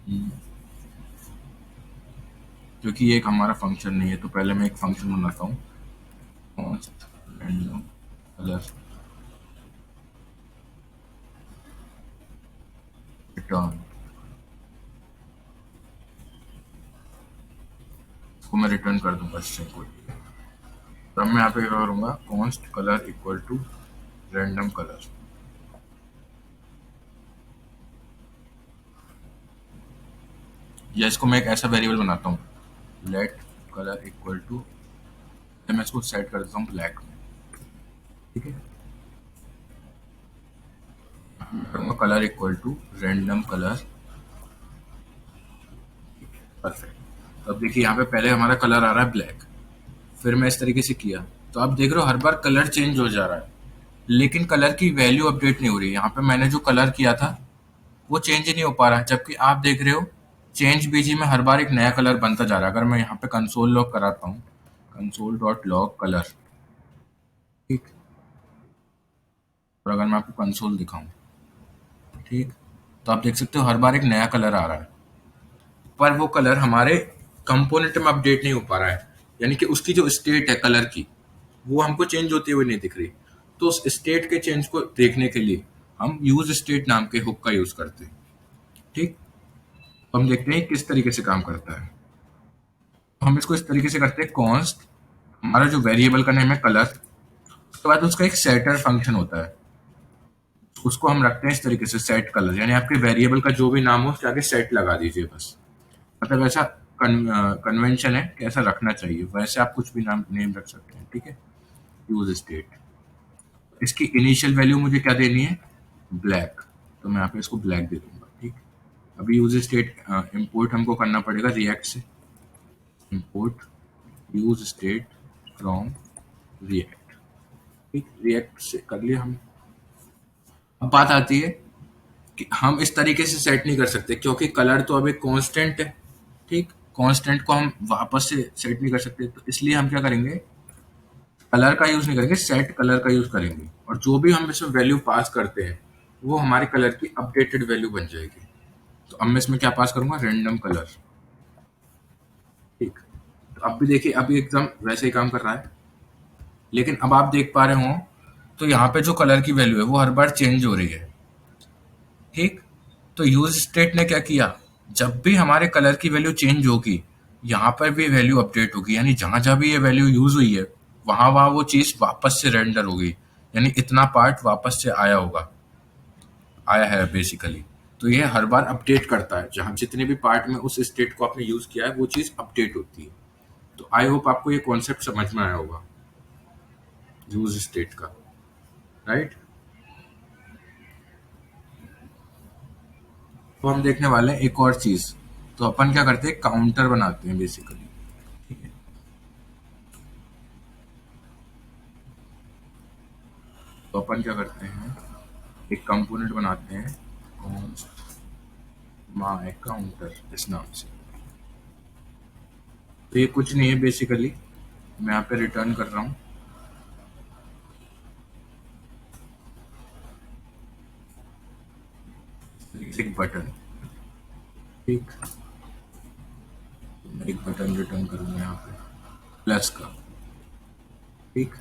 Speaker 1: हम्म, क्योंकि ये एक हमारा फंक्शन नहीं है। तो पहले मैं एक फंक्शन बनाता हूँ, const random color return, इसको मैं रिटर्न कर दूंगा स्ट्रिंग को। तब मैं यहाँ पे क्या करूंगा, const colour equal to random colour, या इसको मैं एक ऐसा वेरिएबल बनाता हूँ, लेट कलर इक्वल टू, मैं इसको सेट कर देता हूँ ब्लैक में, ठीक है। Colour equal to random colour, perfect. तो अब देखिए यहाँ पे पहले हमारा कलर आ रहा है ब्लैक, फिर मैं इस तरीके से किया, तो आप देख रहे हो हर बार कलर चेंज हो जा रहा है, लेकिन कलर की वैल्यू अपडेट नहीं हो रही है। यहाँ पे मैंने जो कलर किया था वो चेंज ही नहीं हो पा रहा है, जबकि आप देख रहे हो चेंज बीजी में हर बार एक नया कलर बनता जा रहा है। अगर मैं यहाँ पे कंसोल लॉग कराता हूँ, कंसोल डॉट लॉग कलर, ठीक, और अगर मैं आपको कंसोल दिखाऊं, ठीक, तो आप देख सकते हो हर बार एक नया कलर आ रहा है, पर वो कलर हमारे कंपोनेंट में अपडेट नहीं हो पा रहा है, यानी कि उसकी जो स्टेट है कलर की वो हमको चेंज होती हुई नहीं दिख रही। तो उस स्टेट के चेंज को देखने के लिए हम यूज स्टेट नाम के हुक का यूज करते हैं, ठीक। तो हम देखते हैं किस तरीके से काम करता है। तो हम इसको इस तरीके से करते हैं, कॉन्स्ट, हमारा जो वेरिएबल का नेम है कलर, उसके बाद उसका एक सेटर फंक्शन होता है, उसको हम रखते हैं इस तरीके से सेट कलर, यानी आपके वेरिएबल का जो भी नाम हो उसके आगे सेट लगा दीजिए बस। मतलब ऐसा कन्वेंशन है कि ऐसा रखना चाहिए, वैसे आप कुछ भी नाम नेम रख सकते हैं, ठीक है। यूज स्टेट, इसकी इनिशियल वैल्यू मुझे क्या देनी है, ब्लैक, तो मैं यहाँ पे इसको ब्लैक दे दूंगा, ठीक। अभी यूज स्टेट इंपोर्ट हमको करना पड़ेगा रिएक्ट से, import use state from react, ठीक, रिएक्ट से कर लिया हम। अब बात आती है कि हम इस तरीके से सेट नहीं कर सकते क्योंकि कलर तो अब एक कांस्टेंट है, ठीक, कांस्टेंट को हम वापस से सेट नहीं कर सकते, तो इसलिए हम क्या करेंगे, कलर का यूज नहीं करेंगे, सेट कलर का यूज करेंगे, और जो भी हम इसमें वैल्यू पास करते हैं वो हमारे कलर की अपडेटेड वैल्यू बन जाएगी। तो अब मैं इसमें क्या पास करूंगा, रैंडम कलर, ठीक। तो अब भी देखिए अभी एकदम वैसे ही काम कर रहा है, लेकिन अब आप देख पा रहे हो तो यहाँ पे जो कलर की वैल्यू है वो हर बार चेंज हो रही है, ठीक। तो यूज स्टेट ने क्या किया, जब भी हमारे कलर की वैल्यू चेंज होगी यहाँ पर भी वैल्यू अपडेट होगी, यानी जहां जहां भी ये वैल्यू यूज हुई है वहां वहां वो चीज वापस से रेंडर होगी, यानी इतना पार्ट वापस से आया होगा, आया है बेसिकली। तो ये हर बार अपडेट करता है, जहां जितने भी पार्ट में उस स्टेट को आपने यूज किया है वो चीज अपडेट होती है। तो आई होप आपको ये कॉन्सेप्ट समझ में आया होगा यूज स्टेट का, राइट। तो हम देखने वाले हैं एक और चीज, तो अपन क्या करते हैं, काउंटर बनाते हैं बेसिकली, ठीक है। तो अपन क्या करते हैं, एक कंपोनेंट बनाते हैं, const my काउंटर इस नाम से। तो ये कुछ नहीं है बेसिकली, मैं यहाँ पे रिटर्न कर रहा हूँ एक बटन, ठीक, मैं एक बटन रिटर्न करूंगा यहाँ पे प्लस का, ठीक।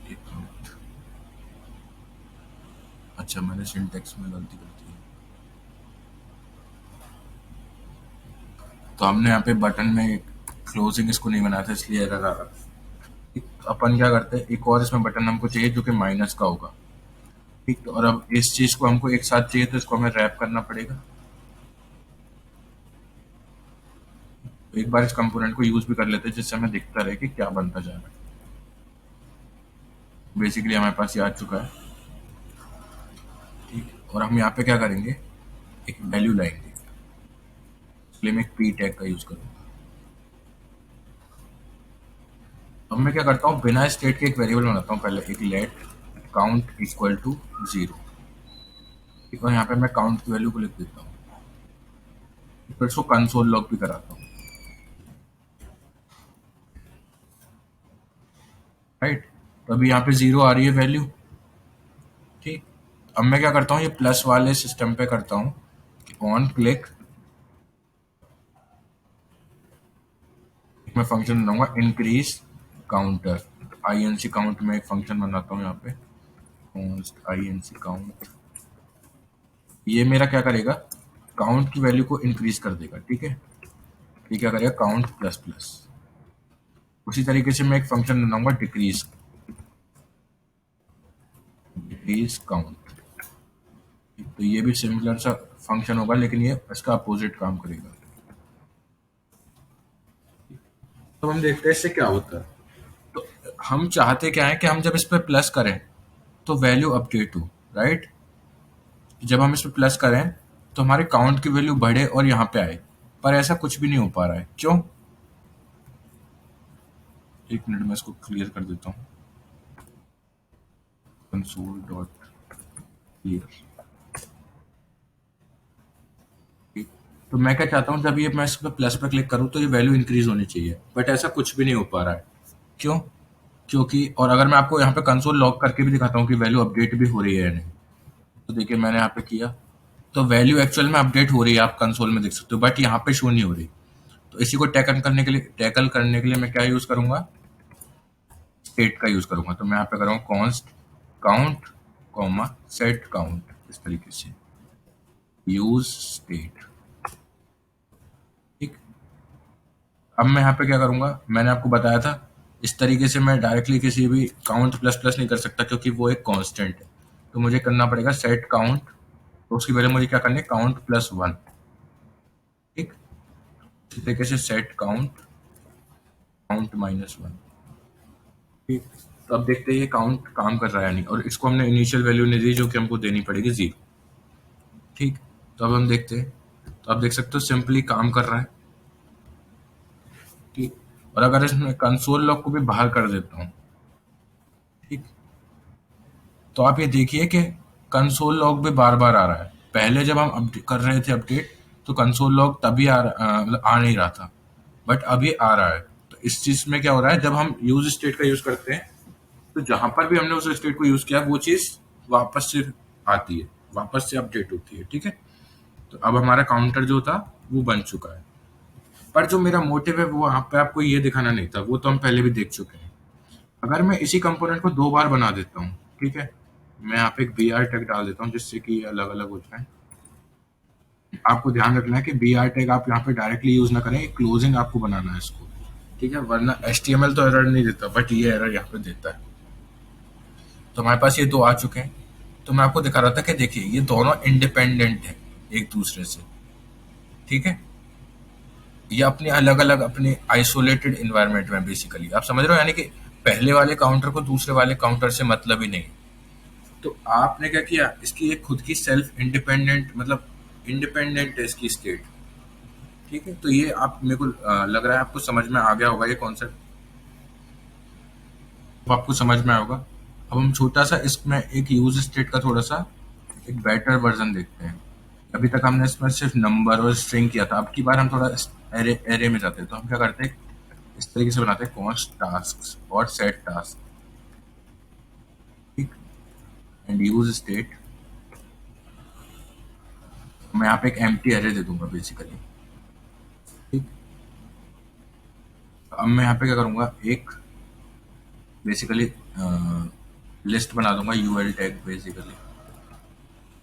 Speaker 1: एक मिनट, अच्छा मैंने सिंटेक्स में गलती कर दी है। तो हमने यहाँ पे बटन में क्लोजिंग इसको नहीं बनाया था इसलिए एरर आ रहा था। ठीक, तो अपन क्या करते हैं, एक और इसमें बटन हमको चाहिए जो कि माइनस का होगा, ठीक। तो और अब इस चीज को हमको एक साथ चाहिए तो इसको हमें रैप करना पड़ेगा। तो एक बार इस कंपोनेंट को यूज भी कर लेते हैं जिससे हमें दिखता रहे कि क्या बनता जा रहा है। बेसिकली हमारे पास ये आ चुका है, ठीक। और हम यहाँ पे क्या करेंगे, एक वैल्यू लाएंगे, इसलिए मैं एक पी टैग का यूज करूंगा। अब मैं क्या करता हूँ, बिना स्टेट के एक वेरिएबल बनाता हूँ, पहले एक लेट काउंट इक्वल टू 0, ठीक। और यहाँ पे मैं काउंट की वैल्यू को लिख देता हूँ, फिर इसको कंसोल लॉग भी कराता हूँ, राइट। तो अभी यहाँ पे 0 आ रही है वैल्यू, ठीक। अब मैं क्या करता हूँ, ये प्लस वाले सिस्टम पे करता हूँ कि ऑन क्लिक मैं फंक्शन बनाऊंगा increase counter, I N C count में एक फंक्शन बनाता हूँ यहाँ पे, आई एन सी काउंट, ये मेरा क्या करेगा, काउंट की वैल्यू को इंक्रीज कर देगा, ठीक है। ये क्या करेगा, काउंट प्लस प्लस, उसी तरीके से मैं एक फंक्शन बनाऊंगा डिक्रीज डिक्रीज काउंट। तो ये भी सिमिलर सा फंक्शन होगा, लेकिन ये इसका अपोजिट काम करेगा। तो हम देखते हैं इससे क्या होता है। तो हम चाहते क्या है कि हम जब इस पर प्लस करें तो वैल्यू अपडेट हो, राइट। जब हम इस पर प्लस करें तो हमारे काउंट की वैल्यू बढ़े और यहाँ पे आए, पर ऐसा कुछ भी नहीं हो पा रहा है, क्यों? एक मिनट में इसको क्लियर कर देता हूँ। Console dot clear. तो मैं क्या चाहता हूँ, जब ये मैं इस पर प्लस पर क्लिक करूँ तो ये वैल्यू इंक्रीज होनी चाहिए, बट ऐसा कुछ भी नहीं हो पा रहा है, क्यों? क्योंकि और अगर मैं आपको यहाँ पे कंसोल लॉग करके भी दिखाता हूँ कि वैल्यू अपडेट भी हो रही है या नहीं, तो देखिए मैंने यहाँ पे किया तो वैल्यू एक्चुअल में अपडेट हो रही है, आप कंसोल में देख सकते हो, बट यहाँ पे शो नहीं हो रही। तो इसी को टैकल करने के लिए मैं क्या यूज करूंगा, स्टेट का यूज करूंगा। तो मैं यहाँ पे करूँगा const count comma set count, इस तरीके से यूज स्टेट। ठीक। अब मैं यहाँ पे क्या करूंगा, मैंने आपको बताया था इस तरीके से मैं डायरेक्टली किसी भी काउंट प्लस प्लस नहीं कर सकता, क्योंकि वो एक कांस्टेंट है। तो मुझे करना पड़ेगा सेट काउंट, तो उसकी वजह मुझे क्या करनी है, काउंट प्लस वन। ठीक। इसी तरीके से set count count minus one. ठीक। तो अब देखते हैं ये काउंट काम कर रहा है या नहीं, और इसको हमने इनिशियल वैल्यू नहीं दी जो कि हमको देनी पड़ेगी 0। ठीक। तो अब हम देखते हैं, तो आप देख सकते हो सिंपली काम कर रहा है। ठीक। और अगर इसमें कंसोल लॉग को भी बाहर कर देता हूँ, ठीक, तो आप ये देखिए कि कंसोल लॉग भी बार बार आ रहा है। पहले जब हम कर रहे थे अपडेट तो कंसोल लॉग तभी मतलब आ नहीं रहा था, बट अभी आ रहा है। तो इस चीज में क्या हो रहा है, जब हम यूज स्टेट का यूज करते हैं तो जहां पर भी हमने उस स्टेट को यूज किया वो चीज वापस से आती है, वापस से अपडेट होती है। ठीक है। तो अब हमारा काउंटर जो था वो बन चुका है, पर जो मेरा मोटिव है वो वहां पे आपको ये दिखाना नहीं था, वो तो हम पहले भी देख चुके हैं। अगर मैं इसी कंपोनेंट को 2 बार बना देता हूँ, ठीक है, मैं यहाँ पे एक बी आर टैग डाल देता हूँ जिससे कि ये अलग अलग हो जाए। आपको ध्यान रखना है कि बी आर टैग आप यहाँ पे डायरेक्टली यूज ना करें, क्लोजिंग आपको बनाना है इसको, ठीक है, वरना HTML तो एरर नहीं देता, बट ये एरर यहाँ पे देता है। तो हमारे पास ये दो आ चुके हैं। तो मैं आपको दिखा रहा था कि देखिए ये दोनों इंडिपेंडेंट है एक दूसरे से। ठीक है। ये अपने अलग अलग अपने आइसोलेटेड इन्वायरमेंट में बेसिकली, आप समझ रहे हो, यानी कि पहले वाले काउंटर को दूसरे वाले काउंटर से मतलब ही नहीं। तो आपने क्या किया, इसकी एक खुद की सेल्फ इंडिपेंडेंट, मतलब इंडिपेंडेंट है इसकी स्टेट। ठीक है। तो ये आप मेरे को लग रहा है आपको समझ में आ गया होगा ये कॉन्सेप्ट, तो आपको समझ में आएगा। अब हम छोटा सा इसमें एक यूज स्टेट का थोड़ा सा एक बेटर वर्जन देखते हैं। अभी तक हमने इसमें सिर्फ नंबर और स्ट्रिंग किया था, अब की बार हम थोड़ा एरे एरे में जाते हैं। तो हम क्या करते हैं, इस तरीके से बनाते हैं कॉन्स्ट टास्क और सेट टास्क। ठीक। एंड यूज स्टेट, मैं यहाँ पे एक एम्प्टी एरे दे दूंगा बेसिकली। ठीक। अब मैं यहाँ पे क्या करूंगा, एक बेसिकली लिस्ट बना दूंगा यूएल टैग बेसिकली।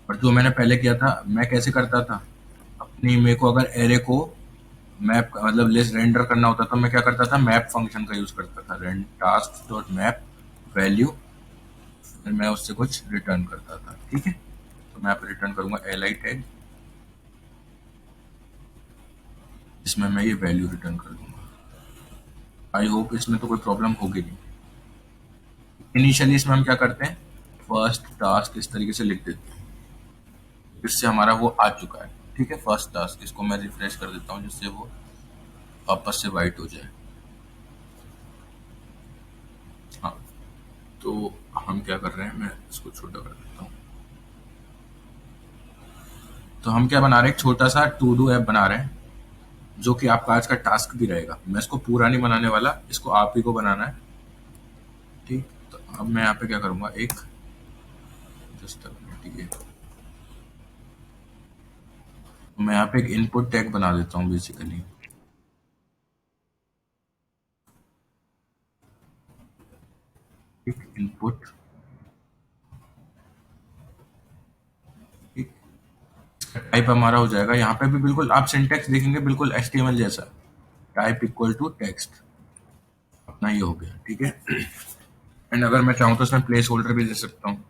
Speaker 1: और जो मैंने पहले किया था, मैं कैसे करता था, अपनी मेरे को अगर एरे को मैप मतलब लिस्ट रेंडर करना होता तो मैं क्या करता था, मैप फंक्शन का यूज करता था, render task dot map value, फिर मैं उससे कुछ रिटर्न करता था। ठीक है। तो मैं यहाँ पे रिटर्न करूंगा एल आई टैग, जिसमें मैं ये वैल्यू रिटर्न कर दूंगा। आई होप इसमें तो कोई प्रॉब्लम होगी नहीं। इनिशियली इसमें हम क्या करते हैं, फर्स्ट टास्क इस तरीके से लिख देते हैं, इससे हमारा वो आ चुका है। ठीक है, फर्स्ट टास्क, इसको मैं रिफ्रेश कर देता हूँ जिससे वो वापस से वाइट हो जाए। हाँ। तो हम क्या कर रहे हैं, मैं इसको छोटा कर देता हूँ। तो हम क्या बना रहे हैं, एक छोटा सा टू डू ऐप बना रहे हैं जो कि आपका आज का टास्क भी रहेगा। मैं इसको पूरा नहीं बनाने वाला, इसको आप ही को बनाना है। ठीक। तो अब मैं यहाँ पे क्या करूँगा, एक जस्ट ठीक है, मैं यहाँ पे एक इनपुट टैग बना देता हूँ बेसिकली। ठीक, इनपुट। ठीक। टाइप हमारा हो जाएगा, यहाँ पे भी बिल्कुल आप सिंटेक्स देखेंगे बिल्कुल HTML जैसा, टाइप इक्वल टू टेक्स्ट। ना ये हो गया, ठीक है। एंड अगर मैं चाहूँ तो इसमें प्लेस होल्डर भी दे सकता हूँ,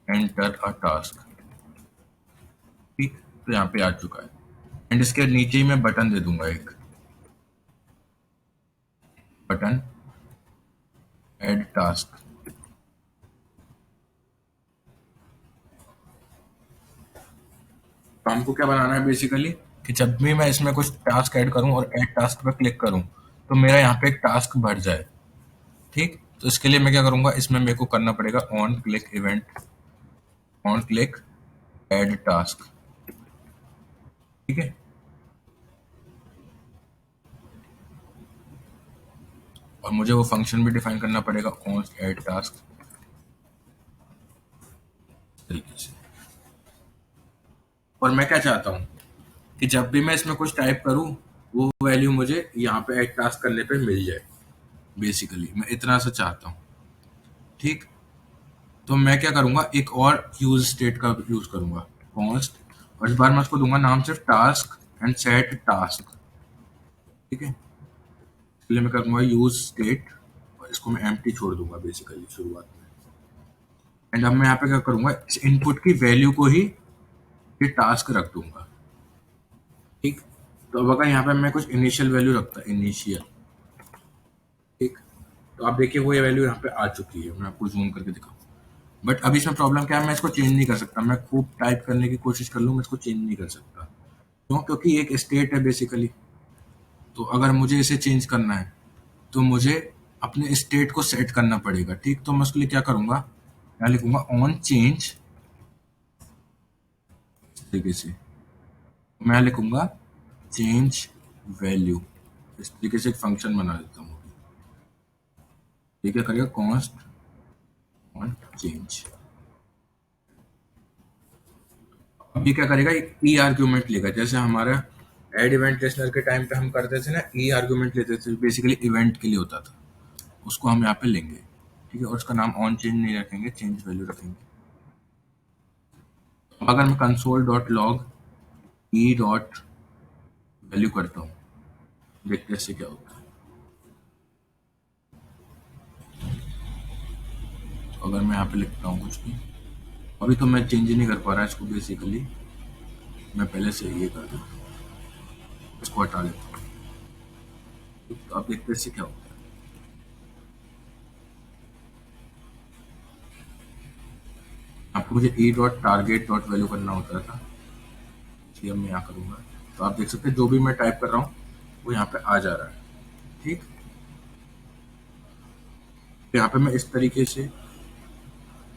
Speaker 1: एंटर अ टास्क, ठीक। तो यहाँ पे आ चुका है। एंड इसके नीचे ही मैं बटन दे दूंगा, एक बटन ऐड टास्क। तो हमको क्या बनाना है बेसिकली, कि जब भी मैं इसमें कुछ टास्क ऐड करूं और ऐड टास्क पर क्लिक करूं तो मेरा यहाँ पे एक टास्क बढ़ जाए, ठीक। तो इसके लिए मैं क्या करूंगा, इसमें मेरे को करना पड़ेगा on click event, on click add task, ठीक है। और मुझे वो फंक्शन भी डिफाइन करना पड़ेगा, ऑन ऐड टास्क तरीके से। और मैं क्या चाहता हूँ कि जब भी मैं इसमें कुछ टाइप करूँ वो वैल्यू मुझे यहाँ पे ऐड टास्क करने पे मिल जाए, बेसिकली मैं इतना सा चाहता हूँ, ठीक। तो मैं क्या करूंगा, एक और यूज स्टेट का यूज करूंगा, कॉन्स्ट, और इस बार मैं उसको दूंगा नाम सिर्फ टास्क एंड सेट टास्क, ठीक है। इसलिए मैं करूंगा यूज स्टेट, और इसको मैं एम्प्टी छोड़ दूंगा बेसिकली शुरुआत में। एंड अब मैं यहाँ पे क्या करूंगा, इस इनपुट की वैल्यू को ही ये टास्क रख दूंगा, ठीक। तो अब अगर यहाँ पे मैं कुछ इनिशियल वैल्यू रखता, इनिशियल, ठीक। तो आप देखिए वो ये वैल्यू यहाँ पे आ चुकी है, मैं आपको जूम करके दिखाऊँ। बट अभी इसमें प्रॉब्लम क्या है, मैं इसको चेंज नहीं कर सकता, मैं खूब टाइप करने की कोशिश कर लूँ, मैं इसको चेंज नहीं कर सकता। क्यों? क्योंकि एक स्टेट है बेसिकली। तो अगर मुझे इसे चेंज करना है तो मुझे अपने स्टेट को सेट करना पड़ेगा, ठीक। तो मैं उसके लिए क्या करूंगा, यहाँ लिखूंगा ऑन चेंज, इस तरीके से मैं लिखूंगा चेंज वैल्यू, इस तरीके से एक फंक्शन बना देता हूँ। ये क्या करेगा, कॉन्स्ट ऑन चेंज। अब ये क्या करेगा, एक ई आर्ग्यूमेंट लेगा, जैसे हमारा एड इवेंट लिस्टनर के टाइम पे हम करते थे ना, ई आर्ग्यूमेंट लेते थे, बेसिकली इवेंट के लिए होता था, उसको हम यहाँ पे लेंगे, ठीक है। और उसका नाम ऑन चेंज नहीं रखेंगे, चेंज वैल्यू रखेंगे। अगर मैं console dot log E dot value करता हूँ, देखते हैं इससे क्या होता है। तो अगर मैं यहाँ पे लिखता हूँ कुछ भी, अभी तो मैं चेंज ही नहीं कर पा रहा इसको, बेसिकली मैं पहले से ये कर देता हूँ, इसको हटा लेता हूँ। तो आप देखते हैं इससे क्या होता है। आपको मुझे E dot target dot value करना होता था, इसलिए अब मैं यहाँ करूँगा। तो आप देख सकते हैं जो भी मैं टाइप कर रहा हूँ वो यहाँ पे आ जा रहा है, ठीक। तो यहाँ पे मैं इस तरीके से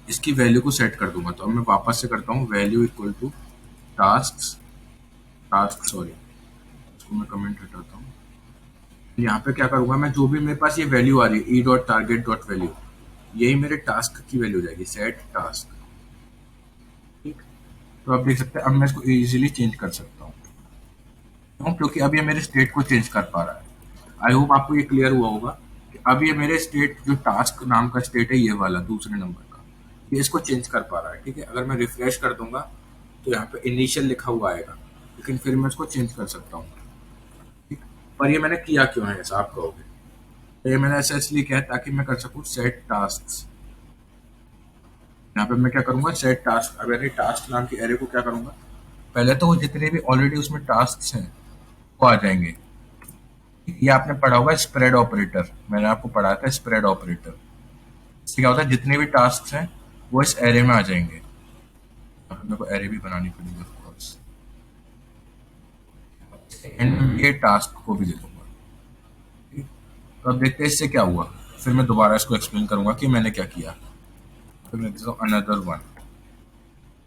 Speaker 1: इसकी वैल्यू को सेट कर दूंगा। तो अब मैं वापस से करता हूँ, value equal to task, task sorry, इसको मैं कमेंट हटाता हूँ। यहाँ पे क्या करूंगा, मैं जो भी मेरे पास ये वैल्यू आ रही है E dot target dot value, यही मेरे टास्क की वैल्यू हो जाएगी, सेट टास्क, ठीक। तो आप देख सकते हैं अब मैं इसको इजीली चेंज कर सकता हूँ, क्यों? क्योंकि अब ये मेरे स्टेट को चेंज कर पा रहा है। आई होप आपको ये क्लियर हुआ होगा कि अब ये मेरे स्टेट, जो टास्क नाम का स्टेट है ये वाला दूसरे नंबर का, ये इसको चेंज कर पा रहा है, ठीक है। अगर मैं रिफ्रेश कर दूंगा तो यहाँ पे इनिशियल लिखा हुआ आएगा, लेकिन फिर मैं इसको चेंज कर सकता हूँ, ठीक। पर ये मैंने किया क्यों है ऐसा आप कहोगे, तो ये मैंने ऐसा इसलिए किया है ताकि मैं कर सकूँ सेट टास्क। यहाँ पे मैं क्या करूंगा, सेट टास्क, अब यानी टास्क नाम की एरे को क्या करूंगा, पहले तो वो जितने भी ऑलरेडी उसमें टास्क हैं वो आ जाएंगे। ये आपने पढ़ा होगा स्प्रेड ऑपरेटर, मैंने आपको पढ़ा था स्प्रेड ऑपरेटर। इससे क्या होता है, जितने भी टास्क हैं वो इस एरे में आ जाएंगे। मेरे को एरे भी बनानी पड़ेगी ऑफ कोर्स, एंड में ये टास्क को भी दे दूंगा, ठीक? तो अब देखते हैं इससे क्या हुआ, फिर मैं दोबारा इसको एक्सप्लेन करूंगा कि मैंने क्या किया। फिर मैं देता हूँ अनदर वन,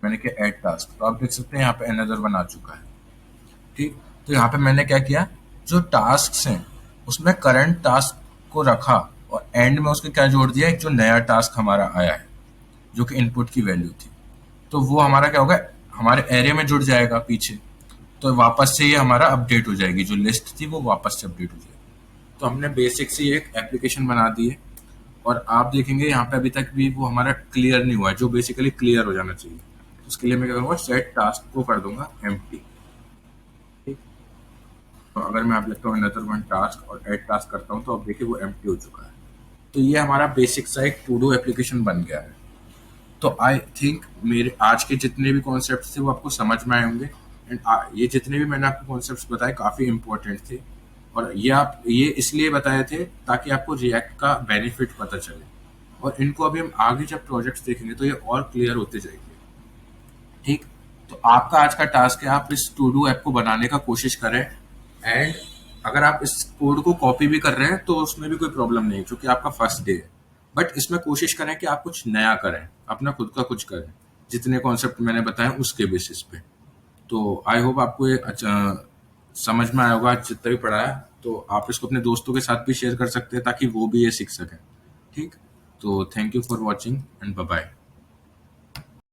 Speaker 1: मैंने किया ऐड टास्क, तो आप देख सकते हैं यहाँ पे अनदर वन आ चुका है, ठीक। तो यहाँ पे मैंने क्या किया, जो टास्क हैं उसमें करंट टास्क को रखा और एंड में उसके क्या जोड़ दिया, एक जो नया टास्क हमारा आया है जो कि इनपुट की वैल्यू थी, तो वो हमारा क्या होगा, हमारे एरे में जुड़ जाएगा पीछे। तो वापस से ये हमारा अपडेट हो जाएगी, जो लिस्ट थी वो वापस से अपडेट हो जाएगी। तो हमने बेसिक से एक एप्लीकेशन बना दी है, और आप देखेंगे यहाँ पे अभी तक भी वो हमारा क्लियर नहीं हुआ है, जो बेसिकली क्लियर हो जाना चाहिए। तो उसके लिए मैं क्या करूँगा, सेट टास्क को कर दूंगा एम्प्टी, ठीक। अगर मैं आप लिखता हूँ अनदर वन टास्क और ऐड टास्क करता हूँ तो अब देखिए वो एम्प्टी हो चुका है। तो ये हमारा बेसिक सा एक टू डू एप्लीकेशन बन गया है। तो आई थिंक मेरे आज के जितने भी कॉन्सेप्ट थे वो आपको समझ में आए होंगे। एंड ये जितने भी मैंने आपको कॉन्सेप्ट बताए काफ़ी इंपॉर्टेंट थे, और ये इसलिए बताए थे ताकि आपको रिएक्ट का बेनिफिट पता चले, और इनको अभी हम आगे जब प्रोजेक्ट्स देखेंगे तो ये और क्लियर होते जाएंगे। ठीक। तो आपका आज का टास्क है, आप इस टू डू ऐप को बनाने का कोशिश करें। एंड अगर आप इस कोड को कॉपी भी कर रहे हैं तो उसमें भी कोई प्रॉब्लम नहीं है, क्योंकि आपका फर्स्ट डे है। बट इसमें कोशिश करें कि आप कुछ नया करें, अपना खुद का कुछ करें, जितने कॉन्सेप्ट मैंने बताए उसके बेसिस पे। तो आई होप आपको ये अच्छा समझ में आया होगा जितना भी पढ़ा है। तो आप इसको अपने दोस्तों के साथ भी शेयर कर सकते हैं ताकि वो भी ये सीख सकें। ठीक। तो thank you for watching and bye bye.